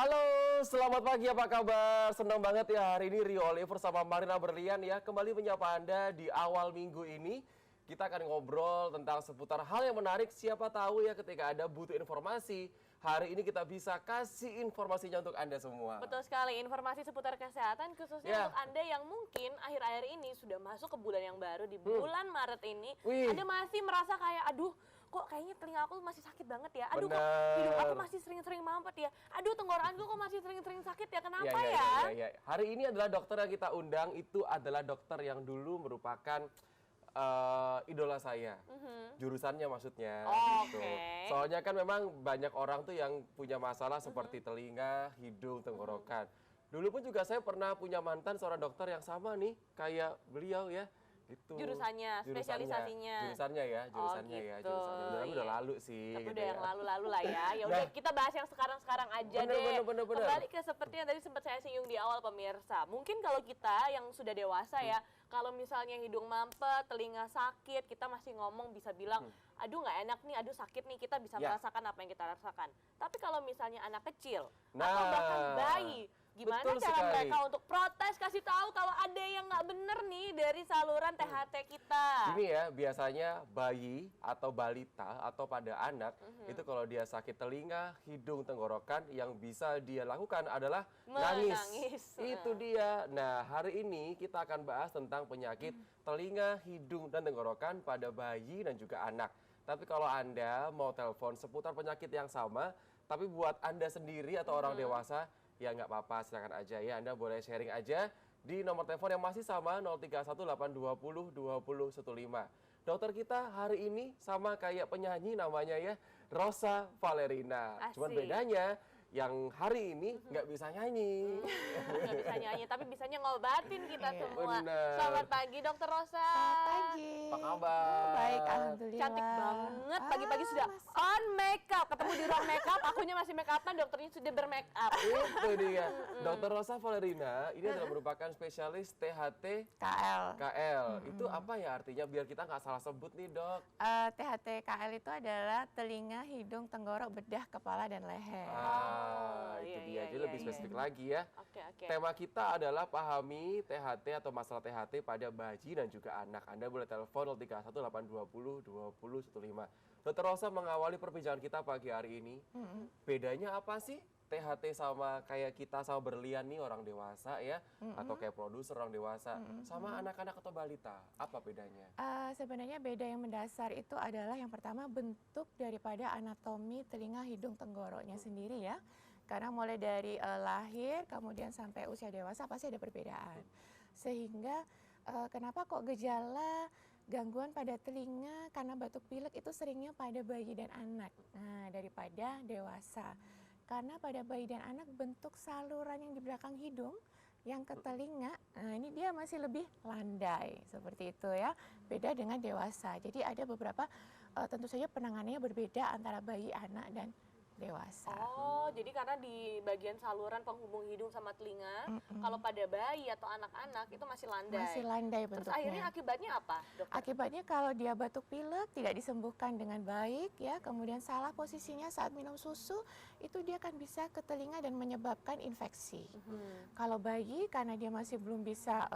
Halo, selamat pagi, apa kabar? Senang banget ya hari ini Rio Oliver sama Marina Berlian ya kembali menyapa Anda di awal minggu ini. Kita akan ngobrol tentang seputar hal yang menarik. Siapa tahu ya ketika Anda butuh informasi, hari ini kita bisa kasih informasinya untuk Anda semua. Betul sekali, informasi seputar kesehatan khususnya untuk Anda yang mungkin akhir-akhir ini sudah masuk ke bulan yang baru di bulan Maret ini. Anda masih merasa kayak, aduh kok kayaknya telinga aku masih sakit banget ya. Aduh kok hidung aku masih sering-sering mampet ya. Aduh tenggorokanku kok masih sering-sering sakit ya. Kenapa ya? Hari ini adalah dokter yang kita undang, itu adalah dokter yang dulu merupakan idola saya, jurusannya maksudnya. Gitu. Soalnya kan memang banyak orang tuh yang punya masalah seperti telinga, hidung, tenggorokan. Dulu pun juga saya pernah punya mantan seorang dokter yang sama nih, kayak beliau ya. Gitu. Jurusannya, spesialisasinya. Jurusannya ya. Udah lalu sih. Tapi udah yang lalu-lalu lah ya. Ya udah kita bahas yang sekarang-sekarang aja deh. Bener. Kembali ke seperti yang tadi sempat saya singgung di awal pemirsa. Mungkin kalau kita yang sudah dewasa ya, kalau misalnya hidung mampet, telinga sakit, kita masih ngomong bisa bilang, aduh nggak enak nih, aduh sakit nih, kita bisa merasakan apa yang kita rasakan. Tapi kalau misalnya anak kecil atau bahkan bayi, gimana cara mereka untuk protes, kasih tahu kalau ada yang nggak bener nih dari saluran THT kita? Gini ya, biasanya bayi atau balita atau pada anak itu kalau dia sakit telinga, hidung, tenggorokan, yang bisa dia lakukan adalah nangis. Itu dia. Nah, hari ini kita akan bahas tentang penyakit telinga, hidung, dan tenggorokan pada bayi dan juga anak. Tapi kalau Anda mau telepon seputar penyakit yang sama, tapi buat Anda sendiri atau orang dewasa, ya nggak apa-apa, silakan aja ya. Anda boleh sharing aja di nomor telepon yang masih sama 0318202015. Dokter kita hari ini sama kayak penyanyi namanya ya, Rosa Valerina. Cuman bedanya yang hari ini nggak bisa nyanyi. Nggak bisa nyanyi, tapi bisanya ngobatin kita semua. Bener. Selamat pagi Dokter Rosa. Selamat pagi. Apa kabar? Baik, alhamdulillah. Cantik banget, pagi-pagi sudah on makeup. Ketemu di ruang makeup, akunya masih make upan, dokternya sudah bermake up. Itu dia. Dokter Rosa Valerina ini adalah merupakan spesialis THT KL. Itu apa ya artinya biar kita nggak salah sebut nih, Dok? THT KL itu adalah telinga, hidung, tenggorok, bedah, kepala, dan leher. Itu dia. Jadi lebih spesifik lagi ya. Oke. Tema kita adalah pahami THT atau masalah THT pada bayi dan juga anak. Anda boleh telepon 0318202015. Dokter Rosa mengawali perbincangan kita pagi hari ini. Bedanya apa sih THT sama kayak kita sama berlian nih orang dewasa ya, atau kayak produser orang dewasa, sama anak-anak atau balita, apa bedanya? Sebenarnya beda yang mendasar itu adalah yang pertama bentuk daripada anatomi telinga, hidung, tenggoroknya sendiri ya. Karena mulai dari lahir kemudian sampai usia dewasa pasti ada perbedaan. Sehingga kenapa kok gejala gangguan pada telinga karena batuk pilek itu seringnya pada bayi dan anak, daripada dewasa. Karena pada bayi dan anak bentuk saluran yang di belakang hidung yang ke telinga, ini dia masih lebih landai seperti itu ya, beda dengan dewasa. Jadi ada beberapa tentu saja penanganannya berbeda antara bayi, anak, dan dewasa. Oh, jadi karena di bagian saluran penghubung hidung sama telinga, kalau pada bayi atau anak-anak itu masih landai. Masih landai bentuknya. Terus akhirnya akibatnya apa, Dokter? Akibatnya kalau dia batuk pilek tidak disembuhkan dengan baik ya, kemudian salah posisinya saat minum susu, itu dia akan bisa ke telinga dan menyebabkan infeksi. Kalau bayi karena dia masih belum bisa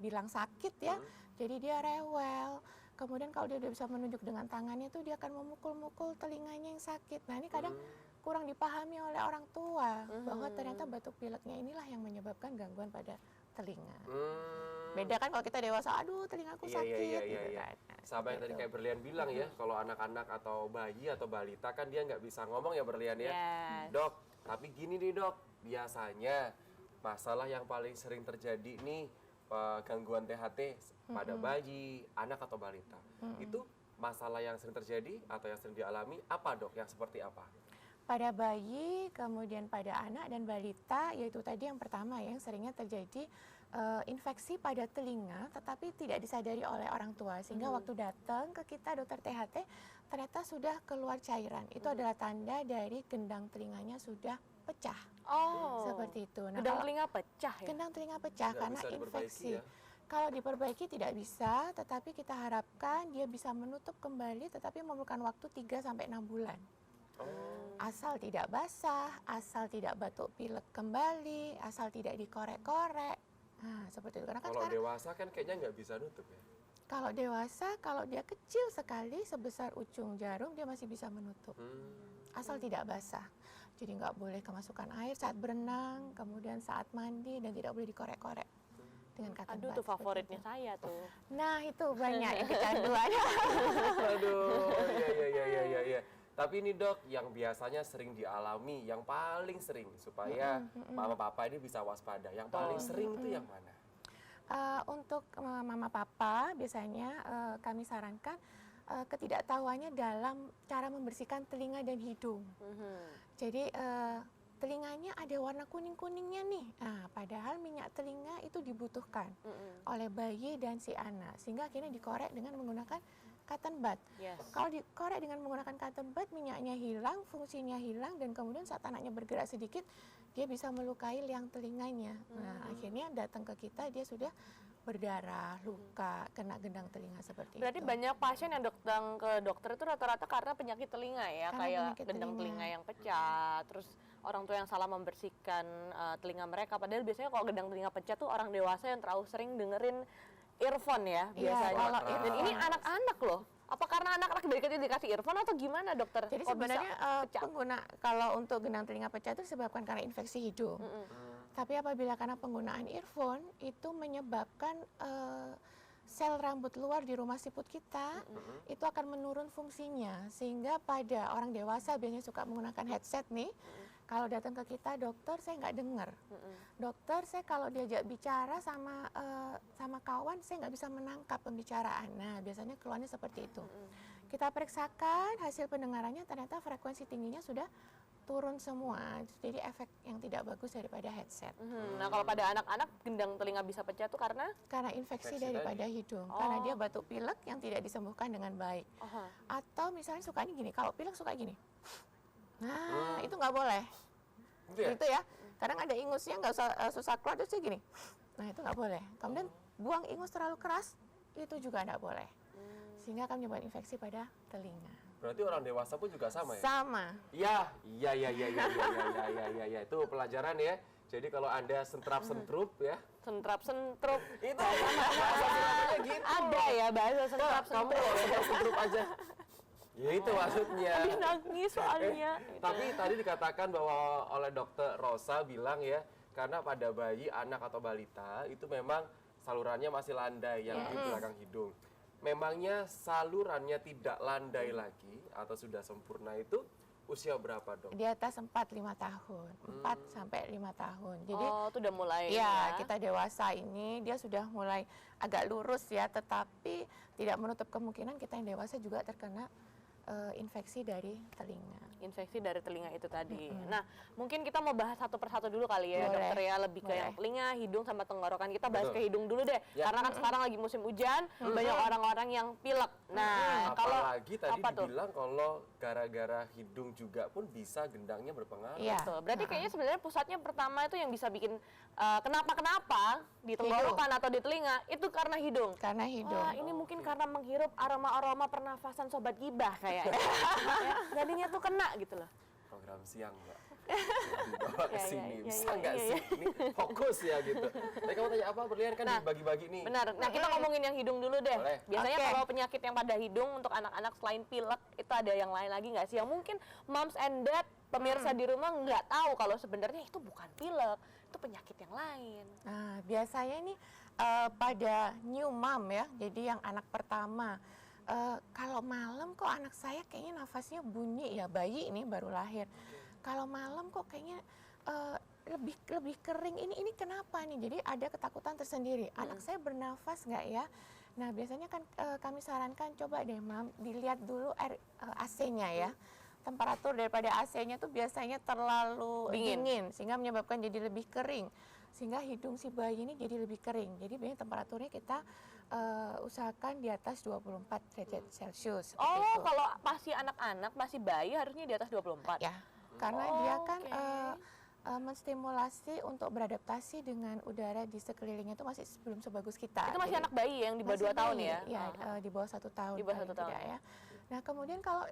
bilang sakit ya, jadi dia rewel. Kemudian kalau dia udah bisa menunjuk dengan tangannya tuh dia akan memukul-mukul telinganya yang sakit. Nah ini kadang kurang dipahami oleh orang tua bahwa ternyata batuk pileknya inilah yang menyebabkan gangguan pada telinga. Beda kan kalau kita dewasa, aduh telingaku sakit. Gitu kan. Sama yang tadi kayak Berlian bilang ya, kalau anak-anak atau bayi atau balita kan dia nggak bisa ngomong ya Berlian ya. Dok, tapi gini nih dok, biasanya masalah yang paling sering terjadi nih gangguan THT pada bayi, anak atau balita. Itu masalah yang sering terjadi atau yang sering dialami apa dok? Yang seperti apa? Pada bayi, kemudian pada anak dan balita, yaitu tadi yang pertama yang seringnya terjadi infeksi pada telinga, tetapi tidak disadari oleh orang tua. Sehingga waktu datang ke kita dokter THT, ternyata sudah keluar cairan. Itu adalah tanda dari gendang telinganya sudah pecah. Seperti itu. Nah, gendang telinga pecah ya? Gendang telinga pecah karena infeksi. Ya? Kalau diperbaiki tidak bisa, tetapi kita harapkan dia bisa menutup kembali, tetapi memerlukan waktu 3-6 bulan. Asal tidak basah, asal tidak batuk pilek kembali, asal tidak dikorek-korek. Nah, seperti itu. Karena kan Kalau sekarang dewasa kan kayaknya nggak bisa nutup ya. kalau dewasa, kalau dia kecil sekali sebesar ujung jarum, dia masih bisa menutup. Asal tidak basah. Jadi nggak boleh kemasukan air saat berenang, kemudian saat mandi, dan tidak boleh dikorek-korek dengan cotton Aduh, bud, tuh seperti favoritnya itu. saya tuh. Nah, itu banyak yang kecanduan. Aduh, iya. Tapi ini dok, yang biasanya sering dialami, yang paling sering supaya mama papa ini bisa waspada. Yang paling sering itu yang mana? Untuk mama papa biasanya kami sarankan ketidaktahuannya dalam cara membersihkan telinga dan hidung. Jadi telinganya ada warna kuning-kuningnya nih. Nah, padahal minyak telinga itu dibutuhkan oleh bayi dan si anak, sehingga akhirnya dikorek dengan menggunakan cotton bud. Yes. Kalau dikorek dengan menggunakan cotton bud, minyaknya hilang, fungsinya hilang, dan kemudian saat anaknya bergerak sedikit, dia bisa melukai liang telinganya. Nah, akhirnya datang ke kita, dia sudah berdarah, luka, kena gendang telinga seperti Berarti itu. banyak pasien yang datang ke dokter itu rata-rata karena penyakit telinga ya, Karena kayak penyakit gendang telinga. telinga yang pecah, terus orang tua yang salah membersihkan telinga mereka. Padahal biasanya kalau gendang telinga pecah tuh orang dewasa yang terlalu sering dengerin earphone ya Iya, biasanya. kalau Dan ini earphone. anak-anak loh. Apa karena anak-anak dari kecil dikasih earphone atau gimana dokter? Jadi Kok sebenarnya bisa pecah? pengguna kalau untuk gendang telinga pecah itu disebabkan karena infeksi hidung. Tapi apabila karena penggunaan earphone itu menyebabkan sel rambut luar di rumah siput kita itu akan menurun fungsinya, sehingga pada orang dewasa biasanya suka menggunakan headset nih. Kalau datang ke kita, dokter saya nggak dengar. Dokter saya kalau diajak bicara sama kawan saya nggak bisa menangkap pembicaraan. Nah, biasanya keluarnya seperti itu. Kita periksakan hasil pendengarannya, ternyata frekuensi tingginya sudah turun semua. Jadi efek yang tidak bagus daripada headset. Nah, kalau pada anak-anak gendang telinga bisa pecah tuh karena Karena infeksi Infeksi daripada hidung. Karena dia batuk pilek yang tidak disembuhkan dengan baik. Atau misalnya sukanya gini, kalau pilek suka gini. Nah, itu nggak boleh. Gitu ya? Gitu ya. Kadang ada ingusnya nggak usah susah keluar, terus dia gini. Nah, itu nggak boleh. Kemudian buang ingus terlalu keras, itu juga nggak boleh. Sehingga akan menyebabkan infeksi pada telinga. Berarti orang dewasa pun juga sama ya? Sama. Iya. Itu pelajaran ya. Jadi kalau Anda sentrap-sentrup ya, sentrap-sentrup. itu bahasa gitu. Ada ya bahasa Kamu sentrap-sentrup. sentrap-sentrup aja. Ya itu maksudnya. Dia nangis soalnya. Tapi tadi dikatakan bahwa oleh dokter Rosa bilang ya, karena pada bayi, anak atau balita itu memang salurannya masih landai yang di belakang hidung. Memangnya salurannya tidak landai lagi atau sudah sempurna itu usia berapa dok? Di atas 4-5 tahun. 4 sampai 5 tahun. Jadi Oh, itu udah mulai ya, kita dewasa ini dia sudah mulai agak lurus ya, tetapi tidak menutup kemungkinan kita yang dewasa juga terkena infeksi dari telinga. infeksi dari telinga itu tadi. Nah, mungkin kita mau bahas satu persatu dulu kali ya, Boleh. dokter ya, lebih ke yang Boleh. telinga, hidung sama tenggorokan. Kita bahas Betul. ke hidung dulu deh, Ya. karena kan sekarang lagi musim hujan, banyak orang-orang yang pilek. Nah, kalau Apalagi tadi apa tuh? dibilang kalau gara-gara hidung juga pun bisa gendangnya berpengaruh. Iya. Betul. Berarti kayaknya sebenarnya pusatnya pertama itu yang bisa bikin kenapa-kenapa di tenggorokan atau di telinga itu karena hidung. Karena hidung. Wah, ini mungkin karena menghirup aroma-aroma pernafasan sobat gibah kayaknya. Ya, jadinya tuh kena gitu loh. Program siang mbak. Dibawa ke Ya, ya, sini, ya, bisa ya, nggak ya, sih? Ini fokus ya gitu. Tapi kamu tanya apa? Berlian kan Nah, dibagi-bagi nih. Benar. Nah, kita ngomongin yang hidung dulu deh. Boleh. Biasanya Oke. kalau penyakit yang pada hidung untuk anak-anak selain pilek, itu ada yang lain lagi nggak sih? Yang mungkin moms and dad, pemirsa di rumah nggak tahu kalau sebenarnya itu bukan pilek, itu penyakit yang lain. Nah, biasanya ini pada new mom ya, jadi yang anak pertama. Kalau malam kok anak saya kayaknya nafasnya bunyi ya, bayi ini baru lahir. Kalau malam kok kayaknya lebih kering, ini kenapa nih? Jadi ada ketakutan tersendiri. Anak saya bernafas nggak ya? Nah, biasanya kan kami sarankan coba deh mam dilihat dulu air AC-nya ya. Temperatur daripada AC-nya tuh biasanya terlalu dingin sehingga menyebabkan jadi lebih kering. Sehingga hidung si bayi ini jadi lebih kering. Jadi biasanya temperaturnya kita usahakan di atas 24 derajat Celcius. seperti Oh, itu. kalau masih anak-anak, masih bayi harusnya di atas 24. Ya, karena Oh, dia kan oke. menstimulasi untuk beradaptasi dengan udara di sekelilingnya itu masih belum sebagus kita. Itu masih Jadi anak bayi yang di bawah masih 2 tahun bayi, ya? Ya, di bawah 1 tahun. Di bawah paling 1 tahun. tidak ya. Nah, kemudian kalau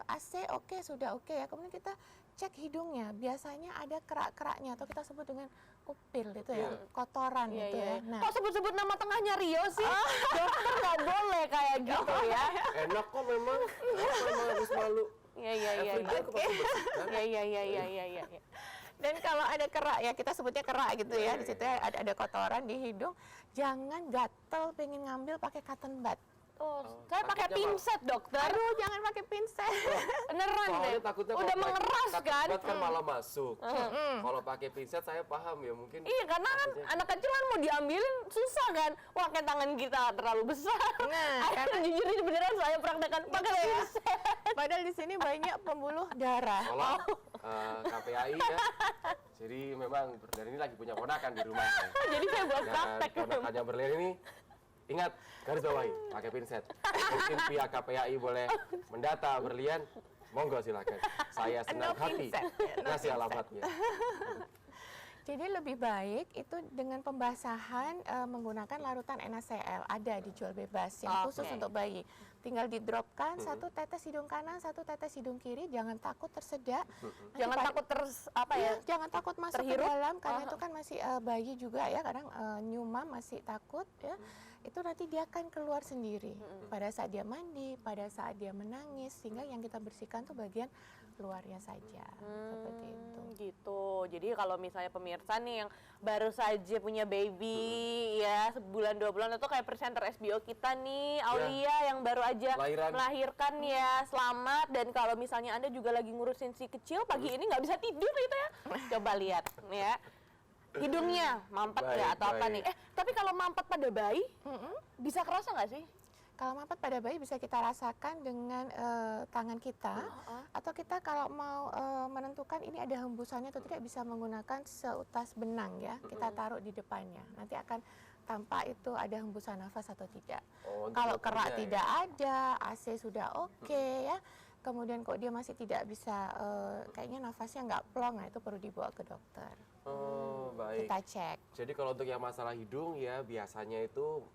AC oke, sudah oke ya. Kemudian kita cek hidungnya. Biasanya ada kerak-keraknya atau kita sebut dengan upil itu ya, kotoran Iya, itu iya. ya. Nah, Kok sebut-sebut nama tengahnya Rio sih? Dokter nggak boleh kayak gitu ya. Enak kok memang, memang harus malu. Iya, iya, iya. Everyday aku pasti bersihkan. Iya, iya, iya, iya, iya, iya. dan kalau ada kerak ya, kita sebutnya kerak gitu ya. Di situ ada kotoran di hidung. Jangan gatel pengen ngambil pakai cotton bud. Oh, saya pakai takutnya pinset, dokter. Aduh, jangan pakai pinset. Beneran deh. Soalnya takutnya Udah kalau pakai mengeras kan? cotton bud kan malah masuk. Kalau pakai pinset saya paham ya mungkin. Iya, karena kan Maksudnya- anak kecil kan mau diambilin susah kan. Wah, kayak tangan kita terlalu besar. Nah, Akhirnya jujur ini beneran saya praktekkan pakai pinset. Padahal di sini banyak pembuluh darah. Tolong KPAI ya. Jadi memang Berlian ini lagi punya ponakan di rumah. Jadi saya buat Dan praktek. ponakannya Berlian ini ingat garis bawahi pakai pinset. Mungkin pihak KPAI boleh mendata Berlian, monggo silakan. Saya senang No hati pinset. No ngasih pinset. alamatnya. Jadi lebih baik itu dengan pembasahan menggunakan larutan NaCl, ada dijual bebas yang khusus Oke. untuk bayi. Tinggal didropkan satu tetes hidung kanan, satu tetes hidung kiri, jangan takut tersedak. Nanti Jangan pada- takut apa ya? Jangan takut masuk terhirup? ke dalam karena itu kan masih bayi juga ya, kadang new mom masih takut ya. Itu nanti dia akan keluar sendiri pada saat dia mandi, pada saat dia menangis, sehingga yang kita bersihkan tuh bagian luarnya saja seperti itu. Gitu. Jadi kalau misalnya pemirsa nih yang baru saja punya baby ya sebulan 2 bulan itu kayak presenter SBO kita nih Aulia yang baru aja Lahiran. melahirkan ya, selamat. Dan kalau misalnya Anda juga lagi ngurusin si kecil pagi ini nggak bisa tidur gitu ya, coba lihat ya hidungnya mampet Baik, nggak atau apa baik. nih. Tapi kalau mampet pada bayi bisa kerasa nggak sih? Kalau mampet pada bayi bisa kita rasakan dengan tangan kita, atau kita kalau mau menentukan ini ada hembusannya atau tidak bisa menggunakan seutas benang ya, kita taruh di depannya. Nanti akan tampak itu ada hembusan nafas atau tidak. Oh, untuk Kalau dokternya kerak ya. tidak ada, AC sudah oke ya. Kemudian kok dia masih tidak bisa, kayaknya nafasnya nggak plong, nah itu perlu dibawa ke dokter. Oh, baik. Kita cek. Jadi kalau untuk yang masalah hidung ya biasanya itu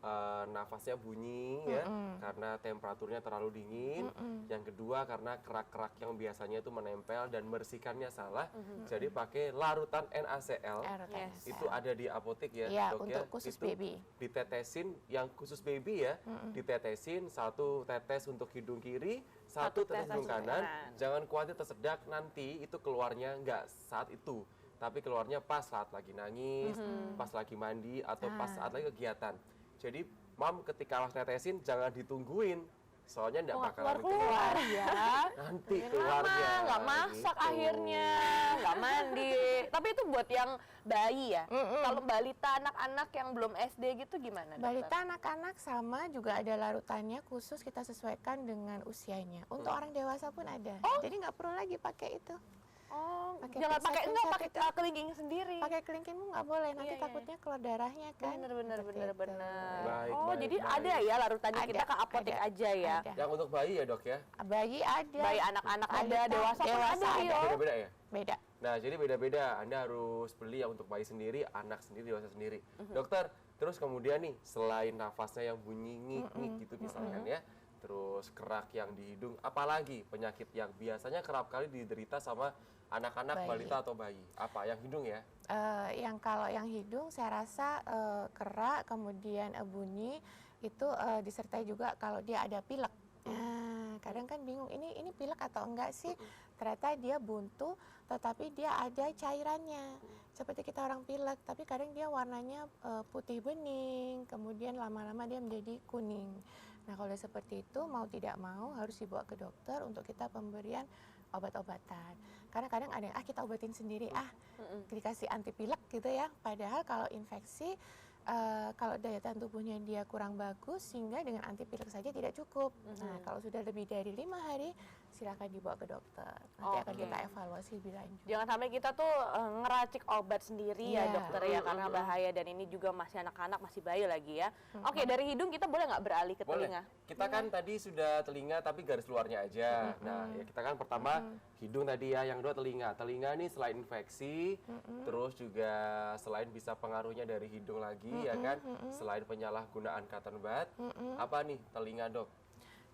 nafasnya bunyi ya karena temperaturnya terlalu dingin. Yang kedua karena kerak-kerak yang biasanya itu menempel dan bersihkannya salah. Jadi pakai larutan NaCl. RTSL. Itu ada di apotek ya, Iya, Dok untuk ya. khusus Itu baby. ditetesin yang khusus baby ya. Ditetesin satu tetes untuk hidung kiri, satu tetes hidung kanan. Jangan khawatir tersedak nanti itu keluarnya nggak saat itu. Tapi keluarnya pas saat lagi nangis, pas lagi mandi, atau pas saat lagi kegiatan. Jadi, mam ketika tetesin jangan ditungguin. Soalnya nggak bakalan keluar ya. Nanti Ya, keluarnya. lama, nggak masak gitu. akhirnya, nggak mandi. Tapi itu buat yang bayi ya. Kalau balita anak-anak yang belum SD gitu gimana? Dokter? Balita anak-anak sama juga ada larutannya khusus kita sesuaikan dengan usianya. Untuk orang dewasa pun ada. Jadi nggak perlu lagi pakai itu. Oh, Pakai jangan pinset- pakai enggak pakai pinset kelingking sendiri. Pakai kelingkingmu nggak boleh, nanti Iya, iya. takutnya keluar darahnya kan. Bener Seperti itu. Baik, Oh, baik, jadi baik. ada ya larutannya, Ada, kita ke apotek ada, aja ya. ada. Yang untuk bayi ya dok ya? Bayi ada. Bayi anak-anak ada, Balita, dewasa pun dewasa ada, ada. Rio. Beda-beda ya? Beda. Nah, jadi beda-beda. Anda harus beli yang untuk bayi sendiri, anak sendiri, dewasa sendiri. Dokter, terus kemudian nih, selain nafasnya yang bunyi ngik-ngik gitu misalkan ya, terus kerak yang di hidung, apalagi penyakit yang biasanya kerap kali diderita sama anak-anak, Bayi. balita atau bayi? Apa? Yang hidung ya? Yang kalau yang hidung saya rasa kerak, kemudian bunyi itu disertai juga kalau dia ada pilek. Nah, kadang kan bingung ini pilek atau enggak sih? Ternyata dia buntu, tetapi dia ada cairannya. Seperti kita orang pilek, tapi kadang dia warnanya putih bening, kemudian lama-lama dia menjadi kuning. Nah, kalau seperti itu mau tidak mau harus dibawa ke dokter untuk kita pemberian obat-obatan. Karena kadang ada yang kita obatin sendiri, dikasih anti pilek gitu ya. Padahal kalau infeksi, kalau daya tahan tubuhnya dia kurang bagus, sehingga dengan anti pilek saja tidak cukup. Nah, kalau sudah lebih dari 5 hari, silakan dibawa ke dokter. Nanti akan Oke. kita evaluasi lebih lanjut. Jangan sampai kita tuh ngeracik obat sendiri ya Iya. dokter ya, karena bahaya dan ini juga masih anak-anak, masih bayi lagi ya. Oke, dari hidung kita boleh nggak beralih ke Boleh. telinga? Kita kan tadi sudah telinga tapi garis luarnya aja. Nah, ya kita kan pertama hidung tadi ya, yang kedua telinga. Telinga nih selain infeksi, terus juga selain bisa pengaruhnya dari hidung lagi ya kan, selain penyalahgunaan cotton bud, apa nih telinga dok?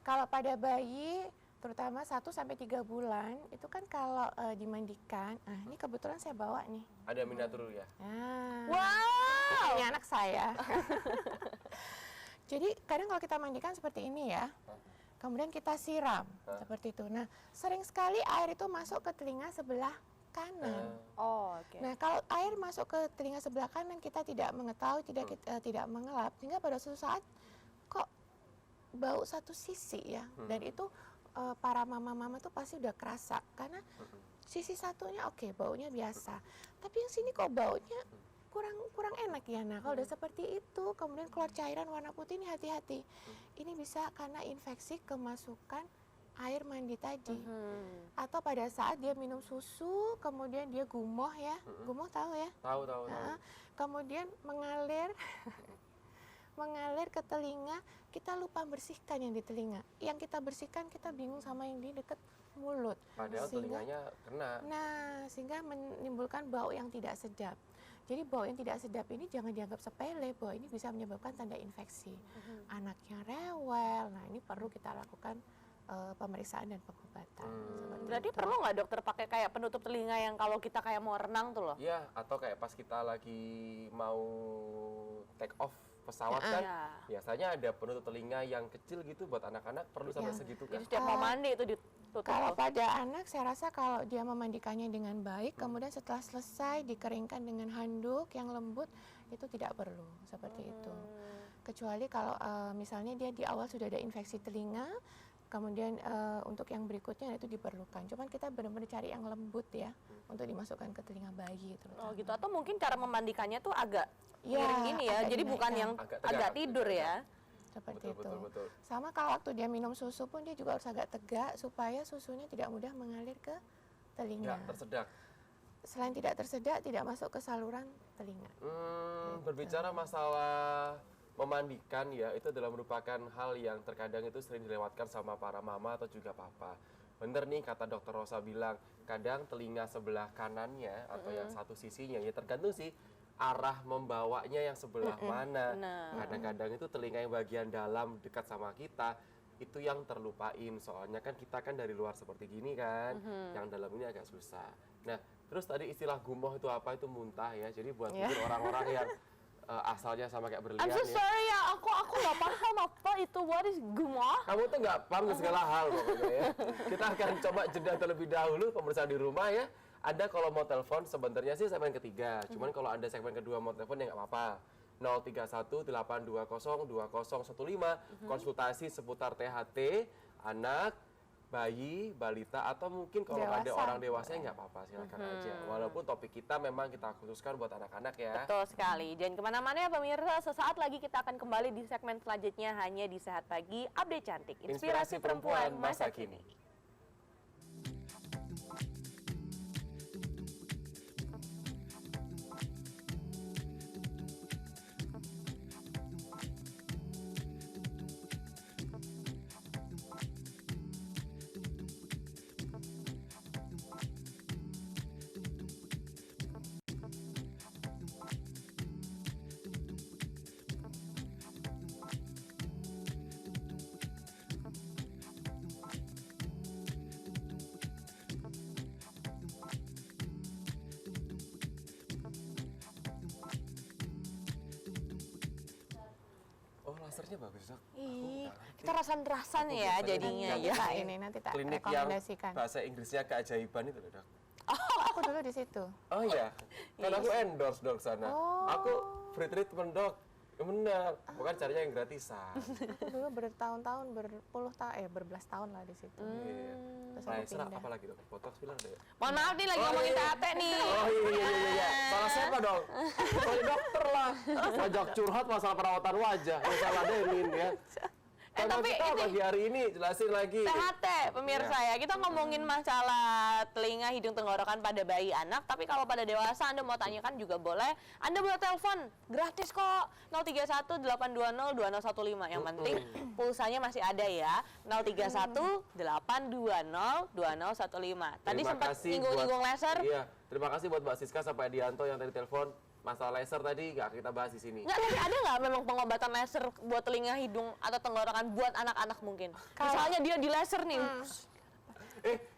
Kalau pada bayi, terutama 1 sampai 3 bulan, itu kan kalau dimandikan, ini kebetulan saya bawa nih. Ada miniatur ya? Nah, Wow. ini anak saya. Jadi kadang kalau kita mandikan seperti ini ya, kemudian kita siram seperti itu. Nah, sering sekali air itu masuk ke telinga sebelah kanan. Oh, oke. Nah, kalau air masuk ke telinga sebelah kanan, kita tidak mengetahui, tidak mengelap, sehingga pada suatu saat kok bau satu sisi ya. Dan itu para mama-mama tuh pasti udah kerasa, karena sisi satunya oke, baunya biasa, tapi yang sini kok baunya kurang enak ya. Nah, kalau udah seperti itu, kemudian keluar cairan warna putih, ini hati-hati. Ini bisa karena infeksi kemasukan air mandi tadi. Atau pada saat dia minum susu, kemudian dia gumoh ya. Gumoh tahu ya? Tahu. Kemudian mengalir mengalir ke telinga, kita lupa bersihkan yang di telinga. Yang kita bersihkan, kita bingung sama yang di dekat mulut. Padahal telinganya kena. Nah, sehingga menimbulkan bau yang tidak sedap. Jadi bau yang tidak sedap ini jangan dianggap sepele, bahwa ini bisa menyebabkan tanda infeksi. Anaknya rewel, nah ini perlu kita lakukan pemeriksaan dan pengobatan. Berarti perlu nggak dokter pakai kayak penutup telinga yang kalau kita kayak mau renang tuh loh? Iya, atau kayak pas kita lagi mau take off pesawat kan, biasanya ada penutup telinga yang kecil gitu buat anak-anak, perlu sampai segitu kan? Jadi setiap mau mandi itu ditutup. Kalau pada anak, saya rasa kalau dia memandikannya dengan baik, kemudian setelah selesai dikeringkan dengan handuk yang lembut, itu tidak perlu seperti itu. Kecuali kalau misalnya dia di awal sudah ada infeksi telinga, kemudian untuk yang berikutnya itu diperlukan. Cuman kita benar-benar cari yang lembut ya, untuk dimasukkan ke telinga bayi terutama. Oh gitu, atau mungkin cara memandikannya tuh agak Ya, miring gini ya, jadi bukan yang agak tidur ya. Seperti itu. Betul. Sama kalau waktu dia minum susu pun dia juga harus agak tegak supaya susunya tidak mudah mengalir ke telinga. Nggak tersedak. Selain tidak tersedak, tidak masuk ke saluran telinga. Berbicara masalah memandikan ya, itu adalah merupakan hal yang terkadang itu sering dilewatkan sama para mama atau juga papa. Bener nih kata dokter Rosa bilang, kadang telinga sebelah kanannya atau yang satu sisinya, ya tergantung sih arah membawanya yang sebelah mana. Kadang-kadang itu telinga yang bagian dalam dekat sama kita, itu yang terlupain. Soalnya kan kita kan dari luar seperti gini kan, yang dalam ini agak susah. Nah, terus tadi istilah gumoh itu apa? Itu muntah ya. Jadi buat mungkin orang-orang yang asalnya sama kayak berlian I'm so sorry ya, aku nggak paham apa itu, what is gumoh? Kamu tuh nggak paham segala hal pokoknya ya. Kita akan coba jeda terlebih dahulu, pemirsa di rumah ya. Ada kalau mau telepon sebenarnya sih segmen ketiga. Cuman kalau ada segmen kedua mau telepon ya nggak apa-apa. 031-820-2015 konsultasi seputar THT, anak, bayi, balita, atau mungkin kalau ada orang dewasa ya nggak apa-apa, silakan aja. Walaupun topik kita memang kita khususkan buat anak-anak ya. Betul sekali. Jangan kemana-mana ya pemirsa, sesaat lagi kita akan kembali di segmen selanjutnya hanya di Sehat Pagi, Update Cantik, Inspirasi Perempuan Masa Kini. Lasernya bagus, Dok. Ih, kita rasan-rasan ya jadinya ya. Ini nanti tak Klinik yang rekomendasikan. bahasa Inggrisnya keajaiban itu loh, Dok. Aku dulu di situ. Oh iya, kan aku endorse dok sana. Aku free treatment dok. Ya benar, bukan carinya yang gratisan. Aku dulu bertahun-tahun, berbelas tahun lah di situ. Terus aku Laser pindah. apa lagi dok? Botox bilang deh. Mohon maaf nih lagi ngomongin THT nih. Oh iya. Salah siapa dong? Salah dokter lah. Ngajak curhat masalah perawatan wajah. Salah Demin ya. Tapi kita ini pagi hari ini jelasin lagi. THT pemirsa ya, kita ngomongin masalah telinga, hidung, tenggorokan pada bayi anak. Tapi kalau pada dewasa Anda mau tanyakan juga boleh. Anda boleh telepon, gratis kok. 031-820-2015. Yang penting pulsanya masih ada ya. 031-820-2015. Tadi sempat nyinggung-nyinggung laser. Iya, terima kasih buat Mbak Siska sampai Dianto yang tadi telepon. masalah laser tadi nggak kita bahas di sini. Nggak, tapi ada nggak memang pengobatan laser buat telinga, hidung, atau tenggorokan buat anak-anak mungkin? Misalnya dia di laser nih.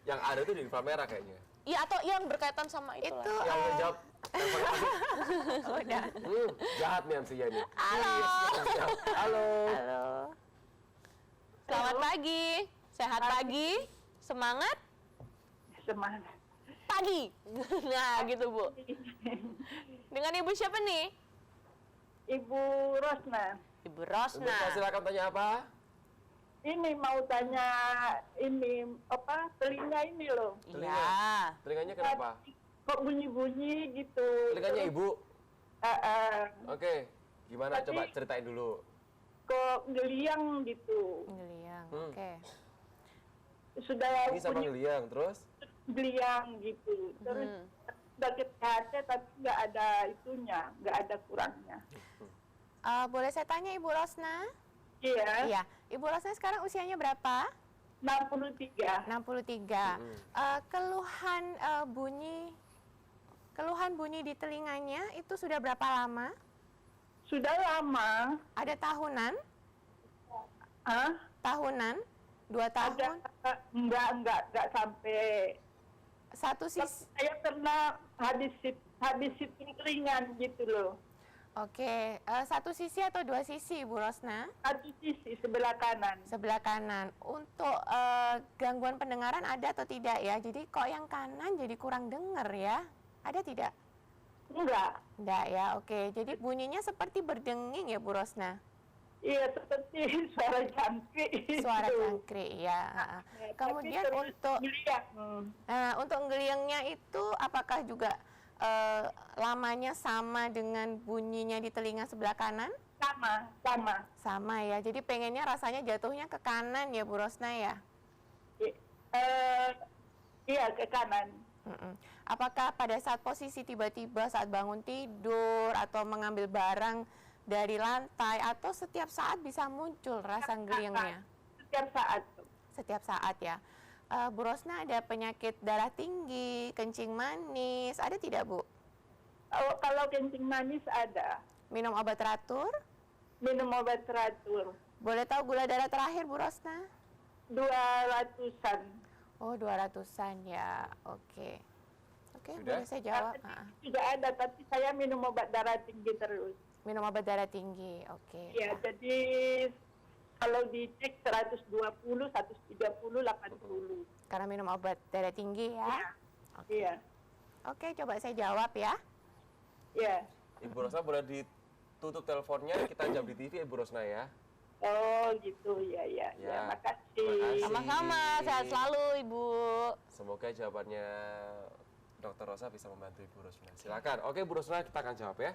Yang ada tuh di inframerah kayaknya. Iya, atau yang berkaitan sama itu. Yang ngejawab teleponnya tadi. Udah. Jahat nih MC-nya nih. Halo. Halo. Halo. Selamat pagi. Sehat pagi. Semangat Semangat. pagi. Nah, gitu Bu. Dengan Ibu siapa nih? Ibu Rosna. Ibu Rosna. Silakan tanya apa? Ini mau tanya ini apa telinga ini loh. Iya. Telinganya kenapa? Kok bunyi-bunyi gitu. Telinganya ibu. Oke. Gimana? Tapi- Coba ceritain dulu. Kok ngeliang gitu. Ngeliang. Hmm. Oke. Sudah Ini sama bunyi ngeliang, terus? ngeliang gitu. Terus udah kesehatan tapi nggak ada itunya, nggak ada kurangnya. Boleh saya tanya Ibu Rosna? Iya. Iya. Ibu Rosna sekarang usianya berapa? 63. 63. Keluhan bunyi di telinganya itu sudah berapa lama? Sudah lama. Ada tahunan? Hah? Tahunan? 2 tahun? Ada enggak sampai. Satu sisi. Saya pernah habis syuting ringan gitu loh. Oke, satu sisi atau 2 sisi Ibu Rosna? Satu sisi sebelah kanan. Sebelah kanan. Untuk gangguan pendengaran ada atau tidak ya? Jadi kok yang kanan jadi kurang dengar ya? Ada tidak? Enggak. Enggak ya, oke. Jadi bunyinya seperti berdenging ya Bu Rosna? Iya, seperti suara jangkrik. Suara jangkrik ya. Kemudian untuk ngeliangnya itu apakah juga lamanya sama dengan bunyinya di telinga sebelah kanan? Sama. Sama ya. Jadi pengennya rasanya jatuhnya ke kanan ya Bu Rosna ya? Iya, ke kanan. Apakah pada saat posisi tiba-tiba saat bangun tidur atau mengambil barang dari lantai atau setiap saat bisa muncul rasa ngeliangnya? Setiap saat. Setiap saat ya. Bu Rosna ada penyakit darah tinggi, kencing manis, ada tidak Bu? Kalau kencing manis ada. Minum obat teratur? Minum obat teratur. Boleh tahu gula darah terakhir Bu Rosna? 200-an. Oh 200-an ya, oke. Oke, Sudah? boleh saya jawab. Sudah ada, tapi saya minum obat darah tinggi terus. Minum obat darah tinggi, oke. Ya, jadi kalau dicek 120, 130, 80. Karena minum obat darah tinggi ya? Oke. Iya. Oke, coba saya jawab ya. Iya. Ibu Rosna boleh ditutup teleponnya, kita jawab di TV Ibu Rosna ya. Oh gitu, ya. Ya, Makasih. makasih. Sama-sama, sehat selalu Ibu. Semoga jawabannya Dr. Rosa bisa membantu Ibu Rosna. Silakan. Oke, Bu Rosna kita akan jawab ya.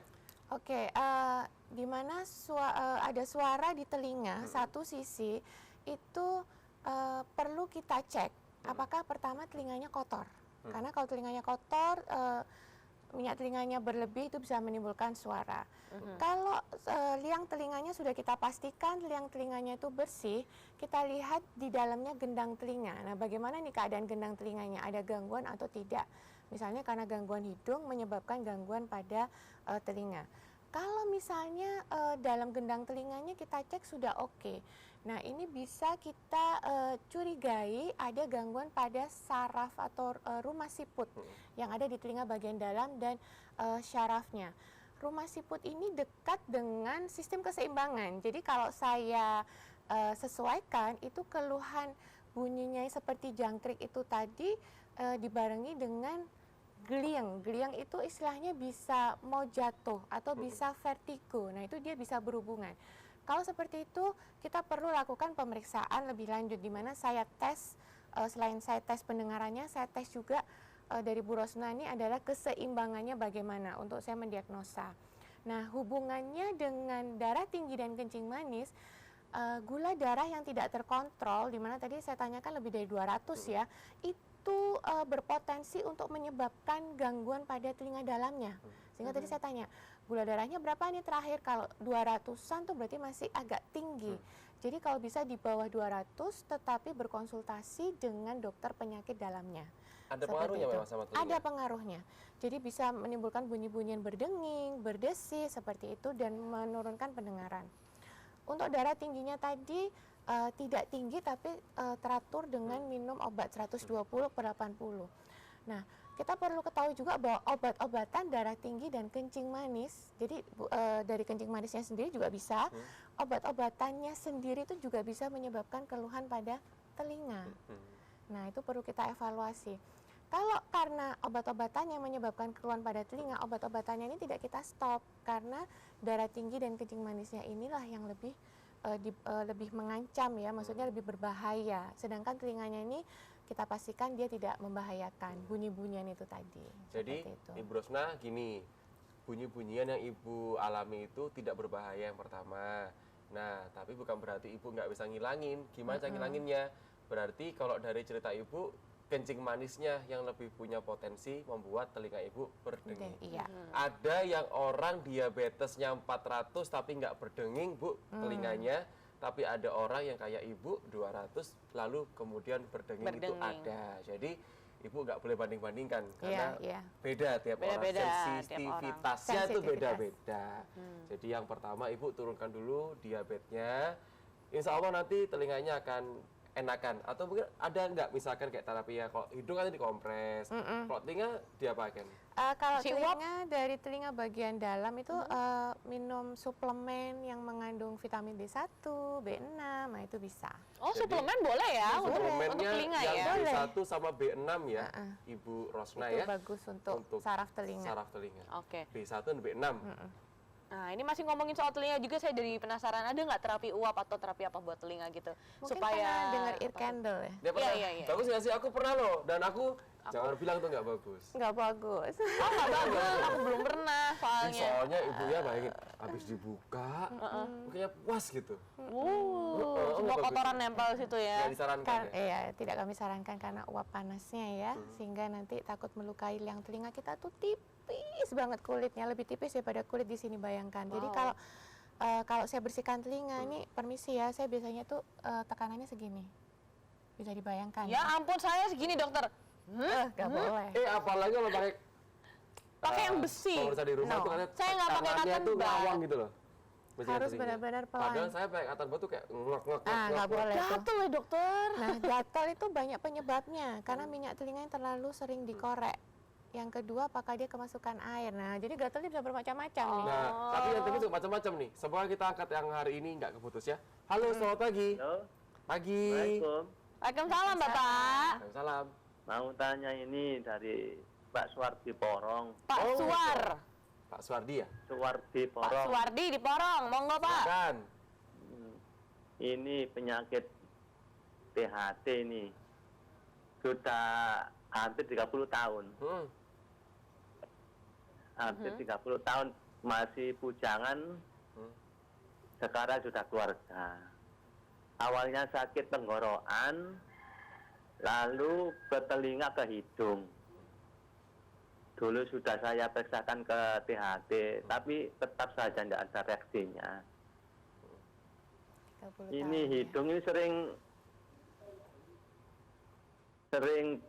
Oke, di mana ada suara di telinga satu sisi itu perlu kita cek apakah pertama telinganya kotor. Karena kalau telinganya kotor, minyak telinganya berlebih itu bisa menimbulkan suara. Kalau liang telinganya sudah kita pastikan liang telinganya itu bersih, kita lihat di dalamnya gendang telinga. Nah, bagaimana nih keadaan gendang telinganya? Ada gangguan atau tidak? Misalnya karena gangguan hidung menyebabkan gangguan pada telinga. Kalau misalnya dalam gendang telinganya kita cek sudah oke. Nah, ini bisa kita curigai ada gangguan pada saraf atau rumah siput yang ada di telinga bagian dalam dan syarafnya. Rumah siput ini dekat dengan sistem keseimbangan. Jadi kalau saya sesuaikan itu keluhan bunyinya seperti jangkrik itu tadi dibarengi dengan geliang. Geliang itu istilahnya bisa mau jatuh atau bisa vertigo. Nah, itu dia bisa berhubungan. Kalau seperti itu, kita perlu lakukan pemeriksaan lebih lanjut di mana saya tes, selain saya tes pendengarannya, saya tes juga dari Bu Rosna ini adalah keseimbangannya bagaimana untuk saya mendiagnosa. Nah, hubungannya dengan darah tinggi dan kencing manis, gula darah yang tidak terkontrol, di mana tadi saya tanyakan lebih dari 200 ya, itu berpotensi untuk menyebabkan gangguan pada telinga dalamnya. Sehingga tadi saya tanya, gula darahnya berapa nih terakhir? Kalau 200-an tuh berarti masih agak tinggi. Jadi kalau bisa di bawah 200 tetapi berkonsultasi dengan dokter penyakit dalamnya. Ada Seperti pengaruhnya itu. memang sama telinga? Ada pengaruhnya. Jadi bisa menimbulkan bunyi-bunyian berdenging, berdesis seperti itu dan menurunkan pendengaran. Untuk darah tingginya tadi tidak tinggi tapi teratur dengan minum obat 120/80. Nah, kita perlu ketahui juga bahwa obat-obatan darah tinggi dan kencing manis, jadi dari kencing manisnya sendiri juga bisa, obat-obatannya sendiri itu juga bisa menyebabkan keluhan pada telinga. Nah, itu perlu kita evaluasi. Kalau karena obat-obatan yang menyebabkan keluhan pada telinga, obat-obatannya ini tidak kita stop karena darah tinggi dan kencing manisnya inilah yang lebih mengancam ya, maksudnya lebih berbahaya. Sedangkan telinganya ini kita pastikan dia tidak membahayakan bunyi-bunyian itu tadi. Jadi itu. Ibu Rosna gini, bunyi-bunyian yang Ibu alami itu tidak berbahaya yang pertama. Nah, tapi bukan berarti Ibu nggak bisa ngilangin. Gimana cara ngilanginnya? Berarti kalau dari cerita Ibu, kencing manisnya yang lebih punya potensi membuat telinga Ibu berdenging. Iya. Ada yang orang diabetesnya 400 tapi nggak berdenging, Bu, telinganya. Tapi ada orang yang kayak Ibu 200 lalu kemudian berdenging itu ada. Jadi Ibu nggak boleh banding-bandingkan karena beda tiap orang, sensitivitasnya itu beda-beda. Jadi yang pertama Ibu turunkan dulu diabetesnya, insya Allah nanti telinganya akan enakan. Atau mungkin ada nggak misalkan kayak terapi ya, kalau hidung kan dikompres, kalau telinga diapakan? Kalau telinga, dari telinga bagian dalam itu minum suplemen yang mengandung vitamin B1, B6, nah itu bisa. Oh, jadi, suplemen boleh ya untuk telinga yang ya? B1 sama B6 ya, Ibu Rosna itu ya. Itu bagus untuk saraf telinga. Saraf telinga. Oke. B1 dan B6. Nah, ini masih ngomongin soal telinga juga, saya jadi penasaran, ada nggak terapi uap atau terapi apa buat telinga gitu? Mungkin supaya dengar ear candle ya? Dia pernah, bagus nggak sih? Aku pernah loh, dan aku jangan bilang itu nggak bagus. Nggak bagus. Oh, nggak bagus, aku belum pernah soalnya. Soalnya ibunya bayangin, habis dibuka, kayaknya puas gitu. Semua kotoran nempel situ ya? Nggak disarankan ya? Iya, tidak kami sarankan karena uap panasnya ya, sehingga nanti takut melukai liang telinga kita tuh tipis banget kulitnya, lebih tipis daripada kulit di sini, bayangkan. Jadi kalau saya bersihkan telinga, ini permisi ya, saya biasanya tuh tekanannya segini. Bisa dibayangkan. Ya ampun, saya segini dokter. Nggak boleh. Apalagi kalau pakai yang besi. Kalau di rumah tuh katanya saya nggak pakai tangannya cotton tuh bud. ngawang gitu loh. Harus benar-benar pelan. Padahal saya pakai cotton bud tuh kayak ngek. Nggak boleh tuh. Gatel ya dokter. Nah, gatal itu banyak penyebabnya karena minyak telinga yang terlalu sering dikorek. Yang kedua, apakah dia kemasukan air. Nah, jadi gatalnya bisa bermacam-macam nih. Nah, tapi yang terus macam-macam nih. Semoga kita angkat yang hari ini nggak keputus ya. Halo, selamat pagi. Halo. Pagi. Assalamualaikum. Waalaikumsalam Bapak. Salam. Mau tanya ini dari Pak Suwardi Porong. Pak Suwar. Pak Suwardi ya? Suwardi Pak Porong. Suwardi di Porong, monggo Pak. Kan. Ini penyakit THT ini. Sudah hampir 30 tahun. Hampir 30 tahun masih bujangan. Sekarang sudah keluarga. Awalnya sakit tenggorokan, lalu ke telinga, ke hidung. Dulu sudah saya periksakan ke THT, tapi tetap saja tidak ada reaksinya. 30 Ini tahun, hidung ini sering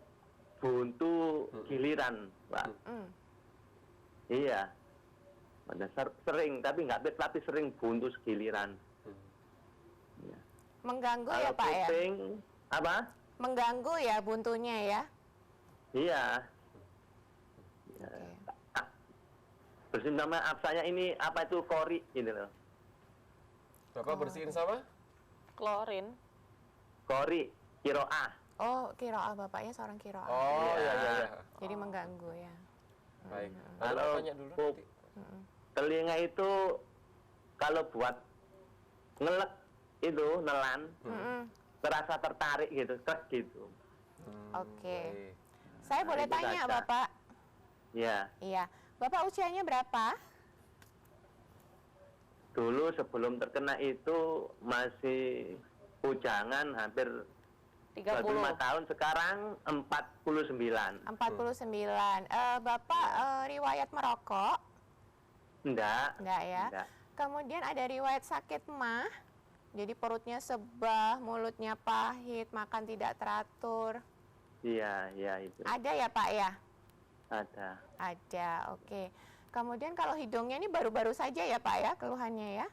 buntu giliran, Pak. Iya, sering, tapi sering buntu giliran. Mengganggu Kalau ya Pak ya? pusing, apa? Mengganggu ya buntunya ya? Iya. Oke. Bersinta maaf, saya ini apa itu kori ini loh. Bapak bersihin sama? Klorin. Kori, kiroah. Oh, kiroah, bapaknya seorang kiroah. Oh, iya. Jadi mengganggu ya. Baik. Kalau tanya dulu nanti. telinga itu kalau buat ngelek itu nelan, terasa tertarik gitu, krek gitu. Oke. Baik. Saya boleh itu tanya saja. Bapak? Iya. Iya. Bapak usianya berapa? Dulu sebelum terkena itu masih bujangan hampir 30. 25 tahun, sekarang 49. 49. Bapak riwayat merokok? Enggak. Enggak ya? Enggak. Kemudian ada riwayat sakit mah? Jadi perutnya sebah, mulutnya pahit, makan tidak teratur. Iya, iya itu. Ada ya Pak ya? Ada. Ada, oke. Kemudian kalau hidungnya ini baru-baru saja ya Pak ya keluhannya ya?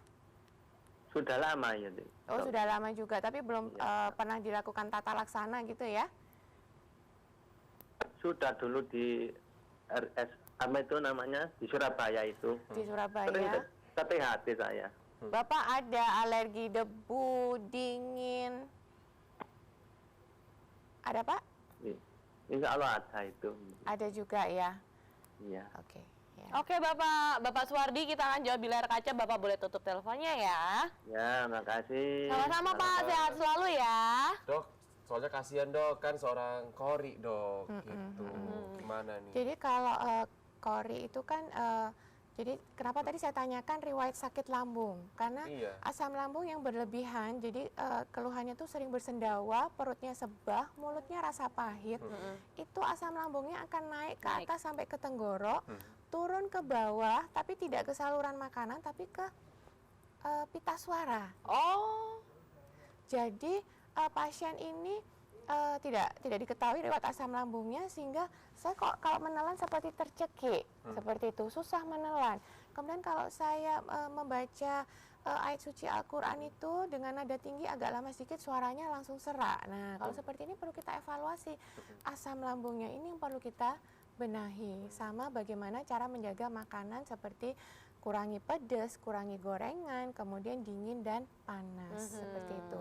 Sudah lama ya, Dek. Oh sudah lama juga, tapi belum Iya. pernah dilakukan tata laksana gitu ya? Sudah dulu di RS, apa itu namanya, di Surabaya itu. Di Sering Surabaya. ke THT saya. Bapak ada alergi debu, dingin? Ada Pak? Insya Allah ada itu. Ada juga ya? Iya. Oke. Ya. Oke Bapak Suwardi, kita akan jawab di layar kaca. Bapak boleh tutup teleponnya ya. Ya, makasih. Sama-sama Pak, sehat selalu ya. Dok, soalnya kasihan dok, kan seorang kori dok, gitu. Gimana nih? Jadi kalau kori itu kan, jadi kenapa tadi saya tanyakan riwayat sakit lambung? Karena Iya. asam lambung yang berlebihan, jadi keluhannya tuh sering bersendawa, perutnya sebah, mulutnya rasa pahit. Itu asam lambungnya akan naik ke Naik. atas sampai ke tenggorok, turun ke bawah, tapi tidak ke saluran makanan, tapi ke pita suara. Oh, Jadi pasien ini tidak diketahui riwayat asam lambungnya, sehingga saya kok kalau menelan seperti tercekik seperti itu, susah menelan. Kemudian kalau saya membaca ayat suci Al-Quran itu dengan nada tinggi agak lama sedikit suaranya langsung serak. Nah kalau seperti ini perlu kita evaluasi asam lambungnya ini yang perlu kita benahi, sama bagaimana cara menjaga makanan seperti kurangi pedas, kurangi gorengan, kemudian dingin dan panas seperti itu.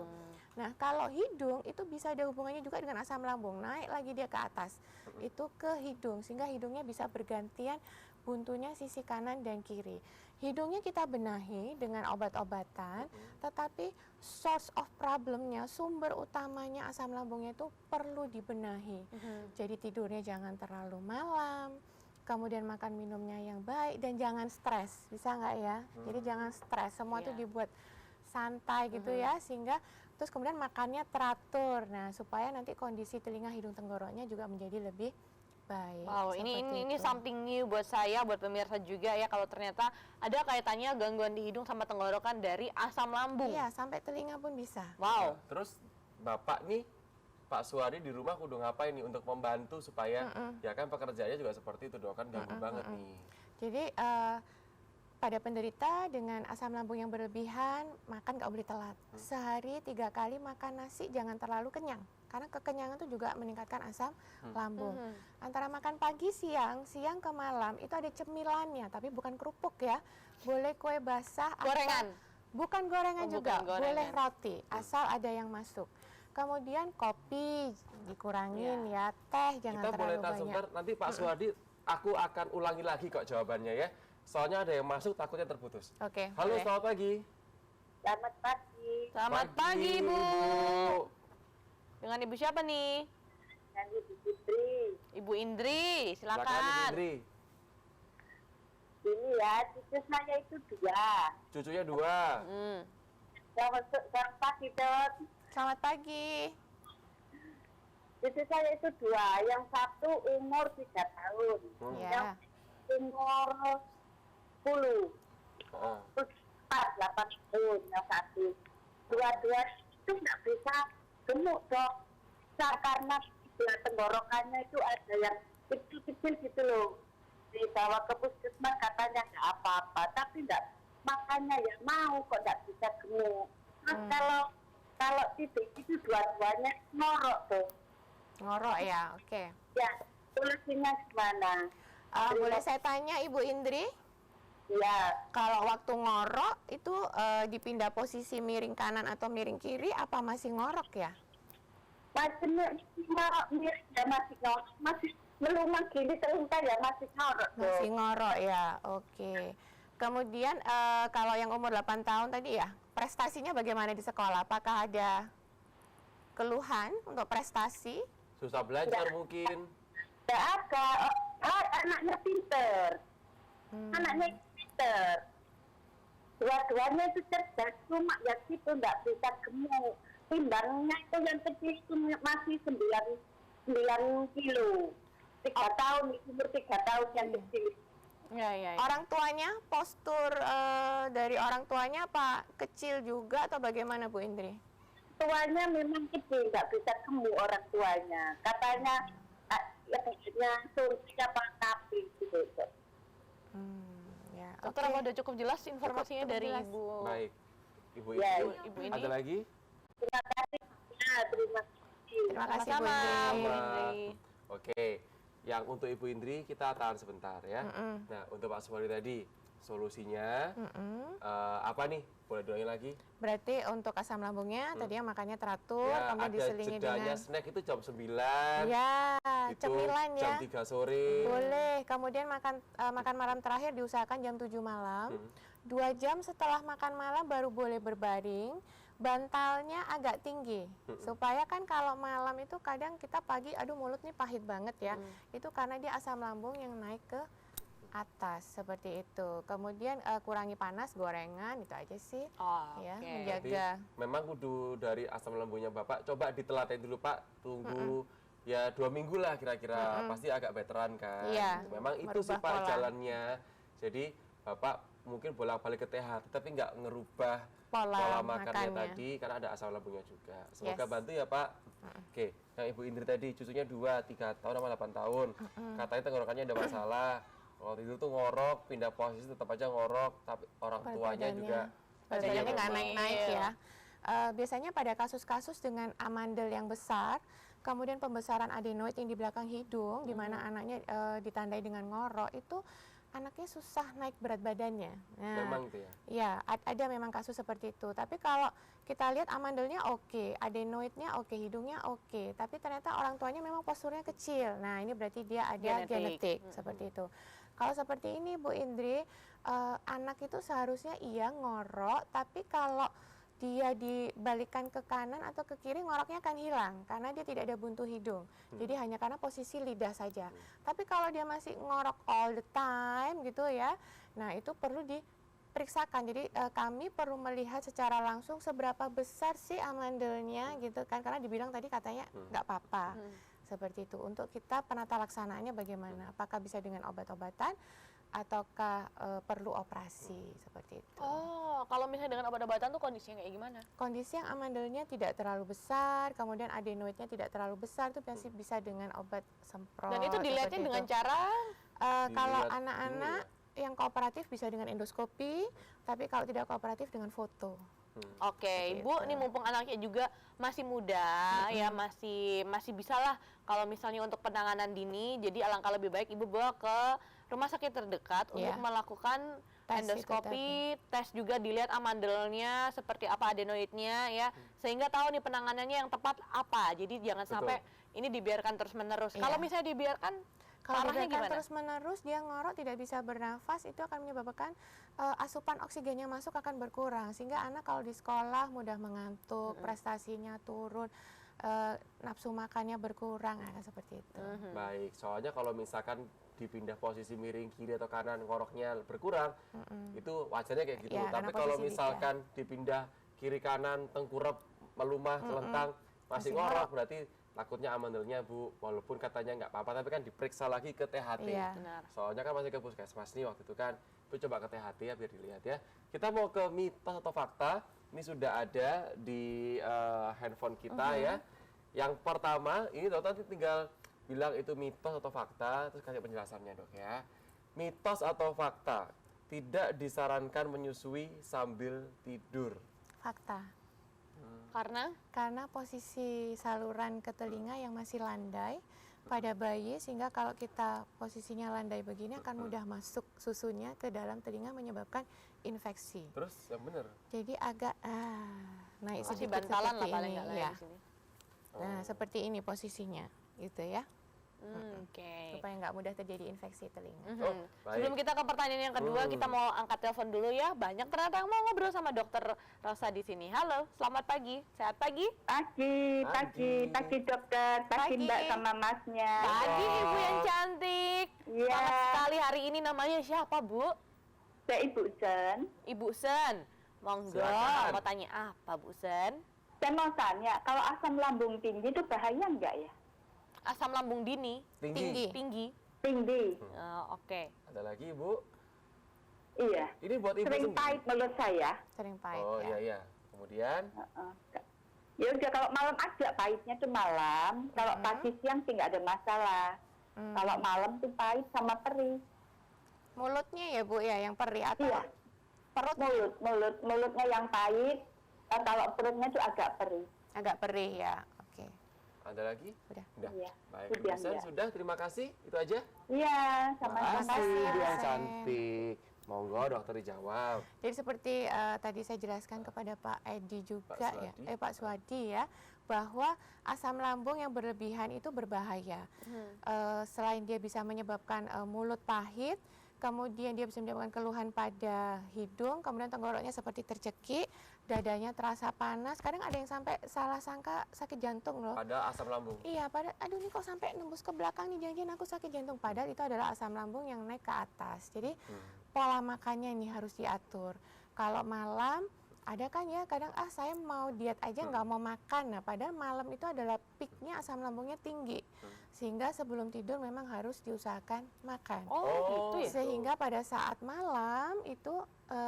Nah, kalau hidung itu bisa ada hubungannya juga dengan asam lambung, naik lagi dia ke atas. Itu ke hidung, sehingga hidungnya bisa bergantian buntunya sisi kanan dan kiri. Hidungnya kita benahi dengan obat-obatan, tetapi source of problemnya, sumber utamanya asam lambungnya itu perlu dibenahi. Jadi tidurnya jangan terlalu malam, kemudian makan minumnya yang baik, dan jangan stres, bisa nggak ya? Jadi jangan stres, semua itu Iya. dibuat santai gitu ya, sehingga terus kemudian makannya teratur. Nah, supaya nanti kondisi telinga, hidung, tenggoroknya juga menjadi lebih baik. wow, seperti ini itu. something new buat saya, buat pemirsa juga ya, kalau ternyata ada kaitannya gangguan di hidung sama tenggorokan dari asam lambung. Iya, sampai telinga pun bisa. Wow. Nah, terus Bapak nih, Pak Suwardi di rumah kudu ngapain nih untuk membantu supaya ya kan pekerjaannya juga seperti itu dok, kan ganggu banget nih. Jadi pada penderita dengan asam lambung yang berlebihan, makan nggak boleh telat. Sehari 3 kali makan nasi, jangan terlalu kenyang. Karena kekenyangan itu juga meningkatkan asam lambung. Antara makan pagi, siang ke malam, itu ada cemilannya, tapi bukan kerupuk ya. Boleh kue basah. Gorengan? Bukan gorengan Oh, juga, bukan gorengan. boleh roti, asal ada yang masuk. Kemudian kopi dikurangin ya, teh jangan Kita boleh terlalu tahan banyak. sebentar, nanti Pak Suwardi aku akan ulangi lagi kok jawabannya ya. Soalnya ada yang masuk takutnya terputus. Oke, Halo, boleh. selamat pagi. Selamat pagi. Selamat pagi Bu. Dengan Ibu siapa nih? Dan Ibu Putri. Ibu Indri, Silakan Ibu silakan. Indri. Ini ya, cucu saya itu 2. Cucunya 2. Selamat pagi, Dok. Selamat pagi. Cucu saya itu 2. Yang satu umur 3 tahun. Yang Ya. umur 10. Oh. Terus 8 tahun yang satu. Dua-dua itu nggak bisa gemuk, Dok. Karena sebelah tenggorokannya itu ada yang kecil-kecil gitu loh. Dibawa ke puskesmas katanya nggak apa-apa, tapi nggak, makanya ya mau kok nggak bisa gemuk. Terus kalau titik itu dua-duanya ngorok tuh. Ngorok ya, oke. Ya, solusinya gimana? Boleh saya tanya Ibu Indri, Ya, kalau waktu ngorok itu dipindah posisi miring kanan atau miring kiri, apa masih ngorok ya? masih ngorok mirip ya, masih melumah gini terungkap ya, masih ngorok tuh. Masih ngorok ya, oke. Kemudian kalau yang umur 8 tahun tadi ya, prestasinya bagaimana di sekolah? Apakah ada keluhan untuk prestasi? Susah belajar mungkin. Nggak ada. Anaknya pinter. Anaknya pinter. Dua-duanya itu cerdas, cuma ya gitu nggak bisa gemuk. Timbangnya itu yang kecil itu masih 9 kilo. 3 tahun, umur 3 tahun yang kecil. Ya, ya, ya. Orang tuanya, postur dari orang tuanya apa kecil juga atau bagaimana Bu Indri? tuanya memang gede, nggak bisa gemuk orang tuanya. Katanya ya maksudnya solusinya Pak gitu. Ya, Dokter, oke. apa udah cukup jelas informasinya Cukup dari jelas. Ibu? Baik. Ibu Ya, Indri, Ibu ini. ada lagi? Terima kasih. Ya, terima kasih. Terima kasih Bu Sama-sama, Indri. Bu Sama. Indri. Oke, yang untuk Ibu Indri kita tahan sebentar ya. Nah, untuk Pak Sumadi tadi, solusinya apa nih? Boleh doain lagi? Berarti untuk asam lambungnya tadi yang makannya teratur, Ya, kemudian ada diselingi jedanya dengan snack itu jam 9. ya itu cemilan jam ya. 3 sore. Boleh. Kemudian makan malam terakhir diusahakan jam 7 malam. 2 jam setelah makan malam baru boleh berbaring. Bantalnya agak tinggi. Supaya kan kalau malam itu kadang kita pagi aduh mulut nih pahit banget ya. Itu karena dia asam lambung yang naik ke atas seperti itu. Kemudian kurangi panas, gorengan itu aja sih. Oh, Ya, oke. menjaga. Memang kudu dari asam lambungnya Bapak, coba ditelaten dulu Pak, tunggu ya 2 minggu lah kira-kira, pasti agak veteran kan. Iya, Memang itu sih merubah Pak pola. jalannya. Jadi Bapak mungkin bolak-balik ke THT tapi nggak ngerubah Pola makannya makannya. tadi karena ada asam lambungnya juga. Semoga Yes. bantu ya Pak. Oke, yang Ibu Indri tadi cucunya 2, 3 tahun sama 8 tahun. Katanya tenggorokannya ada masalah. Kalau tidur tuh ngorok, pindah posisi tetap aja ngorok, tapi orang Berat tuanya badannya. juga Berat badannya nggak normal. naik-naik Iya. ya. Biasanya pada kasus-kasus dengan amandel yang besar, kemudian pembesaran adenoid yang di belakang hidung, di mana anaknya ditandai dengan ngorok, itu anaknya susah naik berat badannya. Nah, memang itu ya. ya, ada memang kasus seperti itu. Tapi kalau kita lihat amandelnya oke, adenoidnya oke, hidungnya oke, tapi ternyata orang tuanya memang posturnya kecil. Nah, ini berarti dia ada Genetik. genetik seperti itu. Kalau seperti ini Bu Indri, anak itu seharusnya iya ngorok, tapi kalau dia dibalikan ke kanan atau ke kiri ngoroknya akan hilang karena dia tidak ada buntu hidung. Jadi hanya karena posisi lidah saja. Tapi kalau dia masih ngorok all the time gitu ya, nah itu perlu diperiksakan. Jadi kami perlu melihat secara langsung seberapa besar sih amandelnya gitu kan, karena dibilang tadi katanya nggak apa-apa. Seperti itu. Untuk kita penata laksanaannya bagaimana? Apakah bisa dengan obat-obatan ataukah perlu operasi seperti itu? Oh, kalau misalnya dengan obat-obatan tuh kondisinya kayak gimana? Kondisi yang amandelnya tidak terlalu besar, kemudian adenoidnya tidak terlalu besar, itu pasti bisa dengan obat semprot. Dan itu dilihatnya seperti dengan itu. cara Kalau Dilihat anak-anak yang kooperatif bisa dengan endoskopi, tapi kalau tidak kooperatif dengan foto. Oke, Ibu, Gitu. ini mumpung anaknya juga masih muda, ya masih bisa lah kalau misalnya untuk penanganan dini, jadi alangkah lebih baik Ibu bawa ke rumah sakit terdekat untuk Iya. melakukan Tes itu endoskopi, tes juga dilihat amandelnya seperti apa adenoidnya ya, sehingga tahu nih penanganannya yang tepat apa. Jadi jangan Betul. sampai ini dibiarkan terus-menerus. Iya. Kalau misalnya dibiarkan Kalau parahnya dibiarkan gimana? terus-menerus dia ngorok tidak bisa bernafas, itu akan menyebabkan asupan oksigennya masuk akan berkurang, sehingga anak kalau di sekolah mudah mengantuk, prestasinya turun, nafsu makannya berkurang, seperti itu. Baik, soalnya kalau misalkan dipindah posisi miring kiri atau kanan ngoroknya berkurang, itu wajarnya kayak gitu. Ya, Tapi karena kalau posisi misalkan dipindah kiri kanan tengkurap melumah celentang masih Masih ngorok, berarti takutnya amandelnya Bu, walaupun katanya nggak apa-apa, tapi kan diperiksa lagi ke THT. Iya. Benar. Soalnya kan masih ke puskesmas nih waktu itu kan, Bu coba ke THT ya biar dilihat ya. Kita mau ke mitos atau fakta, ini sudah ada di handphone kita ya. Yang pertama, ini dokter nanti tinggal bilang itu mitos atau fakta, terus kasih penjelasannya dok ya. Mitos atau fakta, tidak disarankan menyusui sambil tidur. Fakta. Karena Posisi saluran ke telinga yang masih landai pada bayi, sehingga kalau kita posisinya landai begini akan mudah masuk susunya ke dalam telinga menyebabkan infeksi. Terus yang benar. Jadi agak naik masih sedikit bantalan lah seperti paling ini, nggak lah ya. di sini. Nah, seperti ini posisinya, gitu ya, Oke. supaya nggak mudah terjadi infeksi telinga. Oh, baik. Sebelum kita ke pertanyaan yang kedua, kita mau angkat telepon dulu ya. Banyak ternyata yang mau ngobrol sama Dokter Rosa di sini. Halo, selamat pagi. Sehat pagi? Pagi dokter, pagi Pagi. Mbak sama Masnya. Pagi Ibu yang cantik. Iya. Selamat sekali, hari ini namanya siapa, Bu? Saya Ibu Sen. Ibu Sen. Monggo, Silakan. mau tanya apa, Bu Sen? Saya mau tanya, kalau asam lambung tinggi itu bahaya enggak ya? Asam lambung dini, Tinggi. tinggi. Tinggi. Oke. Ada lagi Bu? Iya. Ini buat ibu Sering sendiri. pahit mulut saya. Sering pahit Oh ya. iya iya. Kemudian Heeh. Ya udah kalau malam aja pahitnya tuh malam, kalau pagi siang sih nggak ada masalah. Kalau malam tuh pahit sama perih. Mulutnya ya Bu ya yang perih atau Iya. perut Mulutnya yang pahit, kalau perutnya tuh agak perih. agak perih ya. Oke. Ada lagi? Udah. Iya. Baik, Sudah, Ibu Sen, ya. sudah. Terima kasih. Itu aja. Iya, sama-sama. Makasih, Bu yang Sen. cantik. Monggo dokter dijawab. Jadi seperti tadi saya jelaskan kepada Pak Edi juga Pak Pak Swadi ya, bahwa asam lambung yang berlebihan itu berbahaya. Selain dia bisa menyebabkan mulut pahit, kemudian dia bisa menyebabkan keluhan pada hidung, kemudian tenggoroknya seperti tercekik, dadanya terasa panas. Kadang ada yang sampai salah sangka sakit jantung loh. Ada asam lambung. Iya, aduh ini kok sampai nembus ke belakang nih, jangan-jangan aku sakit jantung. Padahal itu adalah asam lambung yang naik ke atas. Jadi pola makannya ini harus diatur. Kalau malam ada kan ya kadang saya mau diet aja nggak mau makan. Nah padahal malam itu adalah peaknya asam lambungnya tinggi. Sehingga sebelum tidur memang harus diusahakan makan. Oh, gitu ya. Sehingga pada saat malam itu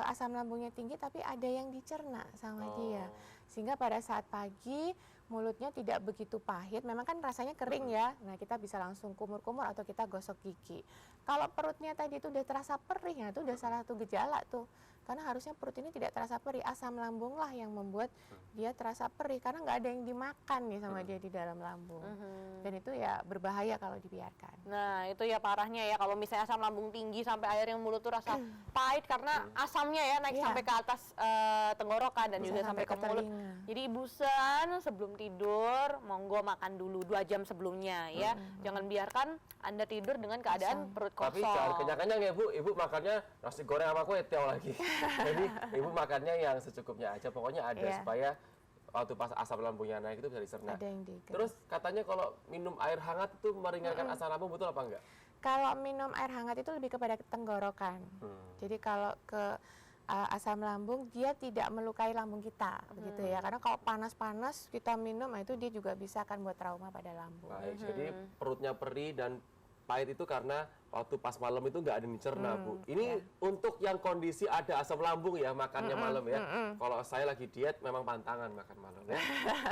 asam lambungnya tinggi tapi ada yang dicerna sama dia. Sehingga pada saat pagi mulutnya tidak begitu pahit, memang kan rasanya kering ya. Nah, kita bisa langsung kumur-kumur atau kita gosok gigi. Kalau perutnya tadi itu udah terasa perih, nah itu udah salah satu gejala tuh. Karena harusnya perut ini tidak terasa perih, asam lambung lah yang membuat dia terasa perih karena nggak ada yang dimakan nih sama dia di dalam lambung. Dan itu ya berbahaya kalau dibiarkan. Nah, itu ya parahnya ya kalau misalnya asam lambung tinggi sampai akhirnya mulut tuh rasa pahit karena asamnya ya naik Iya. sampai ke atas tenggorokan dan Bisa juga sampai ke mulut. telinga. Jadi Ibu Sen sebelum tidur monggo makan dulu 2 jam sebelumnya ya. Jangan biarkan Anda tidur dengan keadaan perut Tapi kosong. jangan kenyang-kenyang ya Bu. Ibu makannya nasi goreng sama kue tiaw lagi. Jadi Ibu makannya yang secukupnya aja. Pokoknya ada Iya. supaya waktu pas asam lambungnya naik itu bisa dicerna. Ada yang diikat. Terus katanya kalau minum air hangat itu meringankan asam lambung, betul apa enggak? Kalau minum air hangat itu lebih kepada tenggorokan. Jadi kalau ke asam lambung dia tidak melukai lambung kita, begitu ya. Karena kalau panas-panas kita minum, nah itu dia juga bisa akan buat trauma pada lambung. Baik, jadi perutnya perih dan pahit itu karena waktu pas malam itu nggak ada yang dicerna, Bu. Ini untuk yang kondisi ada asam lambung ya, makannya malam ya. Kalau saya lagi diet memang pantangan makan malam ya.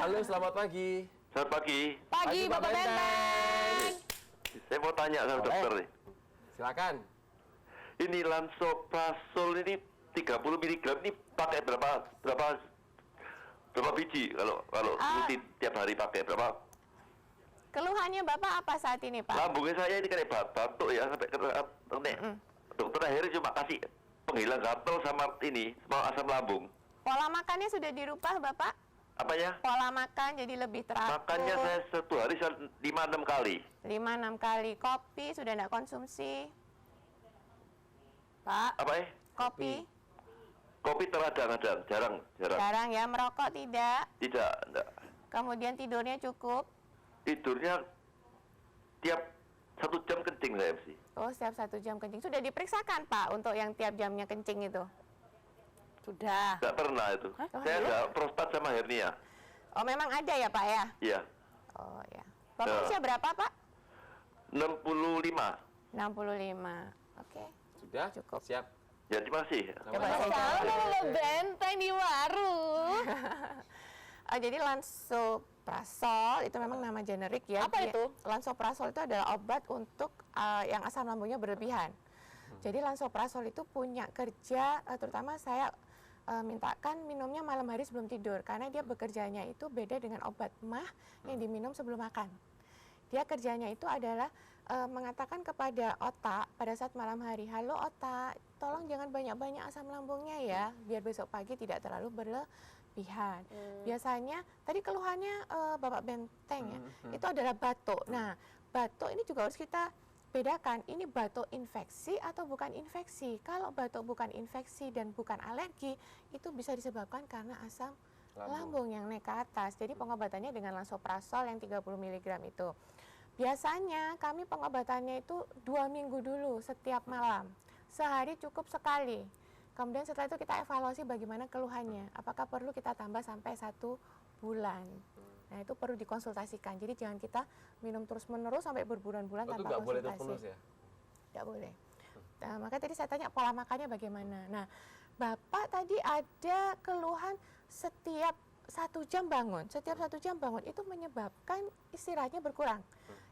Halo, selamat pagi. Selamat pagi. Pagi Bapak Benteng. Saya mau tanya sama Boleh. dokter nih. Silakan. Ini lansoprazol ini 30 mg ini pakai berapa biji kalau rutin tiap hari pakai berapa? Keluhannya Bapak apa saat ini, Pak? Lambungnya saya ini kayak batuk ya sampai dokter akhirnya cuma kasih penghilang gatal sama asam lambung. Pola makannya sudah dirubah, Bapak? Apa ya? Pola makan jadi lebih teratur. Makannya saya satu hari 5-6 kali. 5-6 kali. Kopi sudah tidak konsumsi, Pak? Apa ya? Kopi? Kopi terkadang-kadang, jarang. Jarang ya. Merokok tidak? Tidak, enggak. Kemudian tidurnya cukup? Tidurnya tiap 1 jam kencing saya mesti. Oh, setiap 1 jam kencing. Sudah diperiksakan, Pak, untuk yang tiap jamnya kencing itu? Sudah. Enggak pernah itu. Oh, Saya iya? ada prostat sama hernia. Oh, memang ada ya, Pak ya? Iya. Oh, ya. Bapak usia berapa, Pak? 65. 65. Oke. Sudah? Cukup. Siap. Ya, terima kasih. Coba saya Salam Bapak Benteng di warung. Jadi lansoprazol itu memang nama generik ya. Apa itu? Lansoprazol itu adalah obat untuk yang asam lambungnya berlebihan. Jadi lansoprazol itu punya kerja, terutama saya mintakan minumnya malam hari sebelum tidur karena dia bekerjanya itu beda dengan obat mah yang diminum sebelum makan. Dia kerjanya itu adalah mengatakan kepada otak pada saat malam hari, halo otak, tolong jangan banyak-banyak asam lambungnya ya, biar besok pagi tidak terlalu berlebihan. Biasanya tadi keluhannya Bapak Benteng ya, itu adalah batuk. Nah, batuk ini juga harus kita bedakan, ini batuk infeksi atau bukan infeksi. Kalau batuk bukan infeksi dan bukan alergi, itu bisa disebabkan karena asam lambung yang naik ke atas. Jadi pengobatannya dengan lansoprazol yang 30 mg itu. Biasanya kami pengobatannya itu 2 minggu dulu setiap malam. Sehari cukup sekali. Kemudian setelah itu kita evaluasi bagaimana keluhannya. Apakah perlu kita tambah sampai 1 bulan. Nah itu perlu dikonsultasikan. Jadi jangan kita minum terus-menerus sampai berbulan-bulan Itu tanpa nggak boleh konsultasi. terus-menerus ya? Tidak boleh. Nah, maka tadi saya tanya pola makannya bagaimana. Nah, Bapak tadi ada keluhan setiap 1 jam bangun, setiap 1 jam bangun itu menyebabkan istirahatnya berkurang.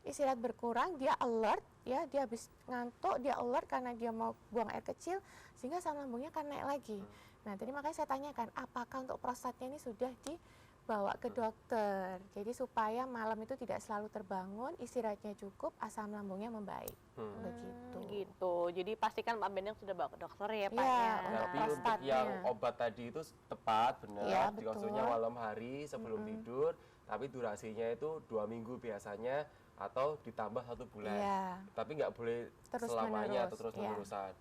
Istirahat berkurang, dia alert, ya, dia habis ngantuk, dia alert karena dia mau buang air kecil, sehingga asam lambungnya akan naik lagi. Nah, tadi makanya saya tanyakan, apakah untuk prostatnya ini sudah dibawa ke dokter? Jadi supaya malam itu tidak selalu terbangun, istirahatnya cukup, asam lambungnya membaik. Begitu. Gitu. Jadi pastikan Pak Bendeng sudah bawa ke dokter ya Pak Iya, ya. untuk Tapi untuk prostatnya. yang obat tadi itu tepat, benar, Iya, dikonsumsinya betul. malam hari sebelum tidur, tapi durasinya itu 2 minggu biasanya, atau ditambah 1 bulan. Iya. Tapi nggak boleh Terus selamanya atau menerus, terus iya. menerusan.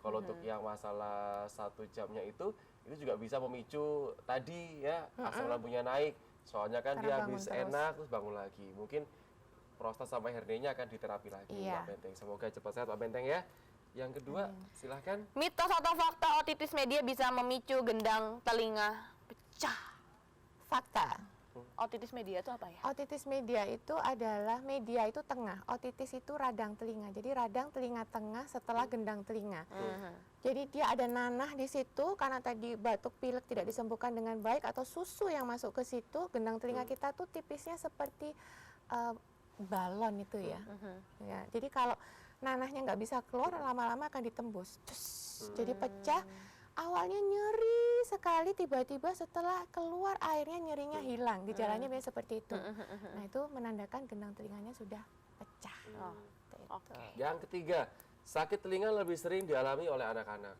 Kalau untuk yang masalah 1 jamnya itu juga bisa memicu tadi ya, asam lambungnya naik. Soalnya kan Karena dia bangun habis terus. enak terus bangun lagi. Mungkin prostat sama hernenya akan diterapi lagi Iya. Pak Benteng. Semoga cepat sehat Pak Benteng ya. Yang kedua, silahkan. Mitos atau fakta otitis media bisa memicu gendang telinga pecah? Fakta. Otitis media itu apa ya? Otitis media itu adalah media itu tengah. Otitis itu radang telinga. Jadi radang telinga tengah setelah gendang telinga. Jadi dia ada nanah di situ karena tadi batuk pilek tidak disembuhkan dengan baik atau susu yang masuk ke situ. Gendang telinga kita tuh tipisnya seperti balon itu ya. Ya, jadi kalau nanahnya nggak bisa keluar, lama-lama akan ditembus. Jadi pecah. Awalnya nyeri sekali, tiba-tiba setelah keluar airnya nyerinya hilang. Gejalanya biasanya seperti itu. Nah, itu menandakan gendang telinganya sudah pecah. Seperti itu. Oke. Yang ketiga, sakit telinga lebih sering dialami oleh anak-anak.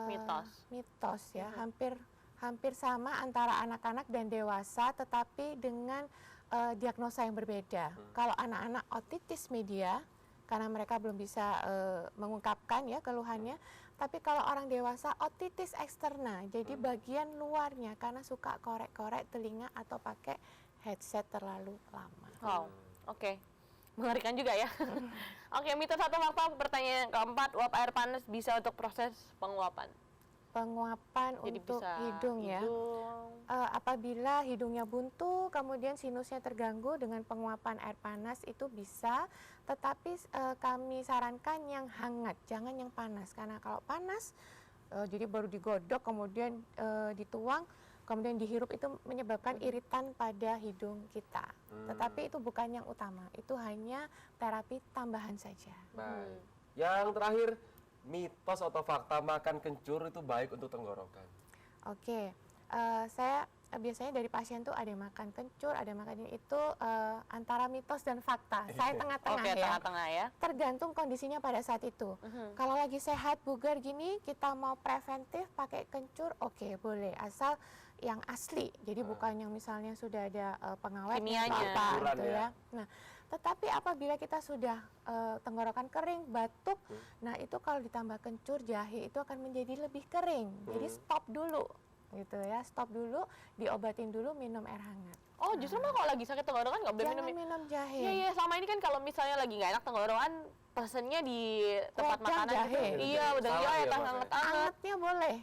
Mitos. Mitos ya, hampir sama antara anak-anak dan dewasa, tetapi dengan diagnosa yang berbeda. Kalau anak-anak otitis media, karena mereka belum bisa mengungkapkan ya keluhannya, tapi kalau orang dewasa otitis eksterna, jadi bagian luarnya karena suka korek-korek telinga atau pakai headset terlalu lama. Wow. Oke. Mengerikan juga ya. Oke, mitos atau fakta pertanyaan yang keempat, uap air panas bisa untuk proses penguapan. Penguapan Jadi untuk bisa hidung ya. Apabila hidungnya buntu, kemudian sinusnya terganggu dengan penguapan air panas itu bisa, tetapi kami sarankan yang hangat, jangan yang panas. Karena kalau panas, jadi baru digodok, kemudian dituang, kemudian dihirup itu menyebabkan iritan pada hidung kita. Tetapi itu bukan yang utama, itu hanya terapi tambahan saja. Baik. Yang terakhir, mitos atau fakta makan kencur itu baik untuk tenggorokan. Oke, saya biasanya dari pasien tuh ada yang makan kencur, ada yang makan ini, itu antara mitos dan fakta. Saya tengah-tengah Oke, ya. tengah-tengah ya. Tergantung kondisinya pada saat itu. Kalau lagi sehat, bugar gini, kita mau preventif pakai kencur, oke, boleh. Asal yang asli, jadi bukan yang misalnya sudah ada pengawet Kimianya. atau apa Campuran gitu ya. ya. Nah, tetapi apabila kita sudah tenggorokan kering, batuk, nah itu kalau ditambah kencur, jahe itu akan menjadi lebih kering. Jadi stop dulu, gitu ya, stop dulu, diobatin dulu, minum air hangat. Oh, justru mah kalau lagi sakit tenggorokan nggak boleh Jangan minum. minum jahe. Iya, iya, selama ini kan kalau misalnya lagi nggak enak tenggorokan, pesennya di tempat Wedang makanan jahe. gitu. Iya, udah Salah jahe, ya, teh Mas, ya? hangat-hangat. Hangatnya boleh,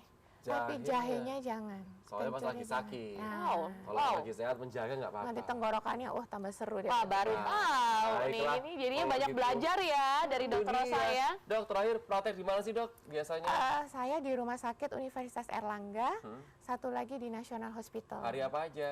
tapi Jahe jahenya jangan. Soalnya pas Kencurnya lagi jangan. sakit. Nah, Wow. Kalau lagi sehat menjaga nggak apa-apa. nanti tenggorokannya, wah tambah seru deh. Wah, baru Nah, tahu nih. baiklah. Ini jadinya Kalau banyak gitu. belajar ya dari Itu dokter Rosa dia. ya. Dok, terakhir praktek di mana sih dok biasanya? Saya di Rumah Sakit Universitas Erlangga, satu lagi di National Hospital. Hari apa aja?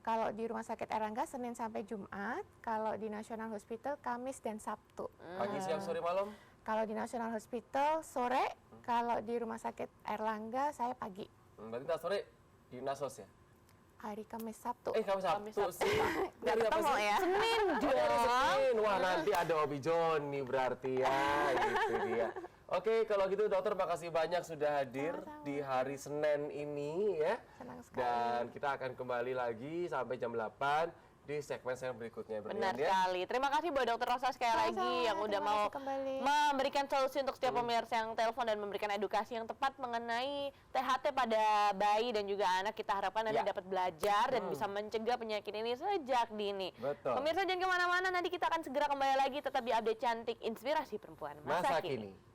Kalau di Rumah Sakit Erlangga Senin sampai Jumat, kalau di National Hospital Kamis dan Sabtu. Pagi, siang, sore, malam? Kalau di National Hospital sore, kalau di Rumah Sakit Erlangga saya pagi. Berarti ntar sore di Nasos ya? Hari Kamis Sabtu. Kamis Sabtu sih. Nggak Dari apa ketemu sih? ya. Senin Oh, dari dong. Senin. Wah, nanti ada Obi Joni berarti ya. Gitu dia. Oke, kalau gitu dokter makasih banyak sudah hadir Sama-sama. di hari Senin ini ya. Senang sekali. Dan kita akan kembali lagi sampai jam 8 di segmen berikutnya. Benar ya. sekali. Terima kasih buat dokter Rosa sekali lagi Sama-sama, yang udah terima mau kasih kembali. memberikan solusi untuk setiap pemirsa yang telepon dan memberikan edukasi yang tepat mengenai THT pada bayi dan juga anak. Kita harapkan nanti Ya. dapat belajar dan bisa mencegah penyakit ini sejak dini. Betul. Pemirsa jangan kemana-mana, nanti kita akan segera kembali lagi tetap di Update Cantik Inspirasi Perempuan Masa kini.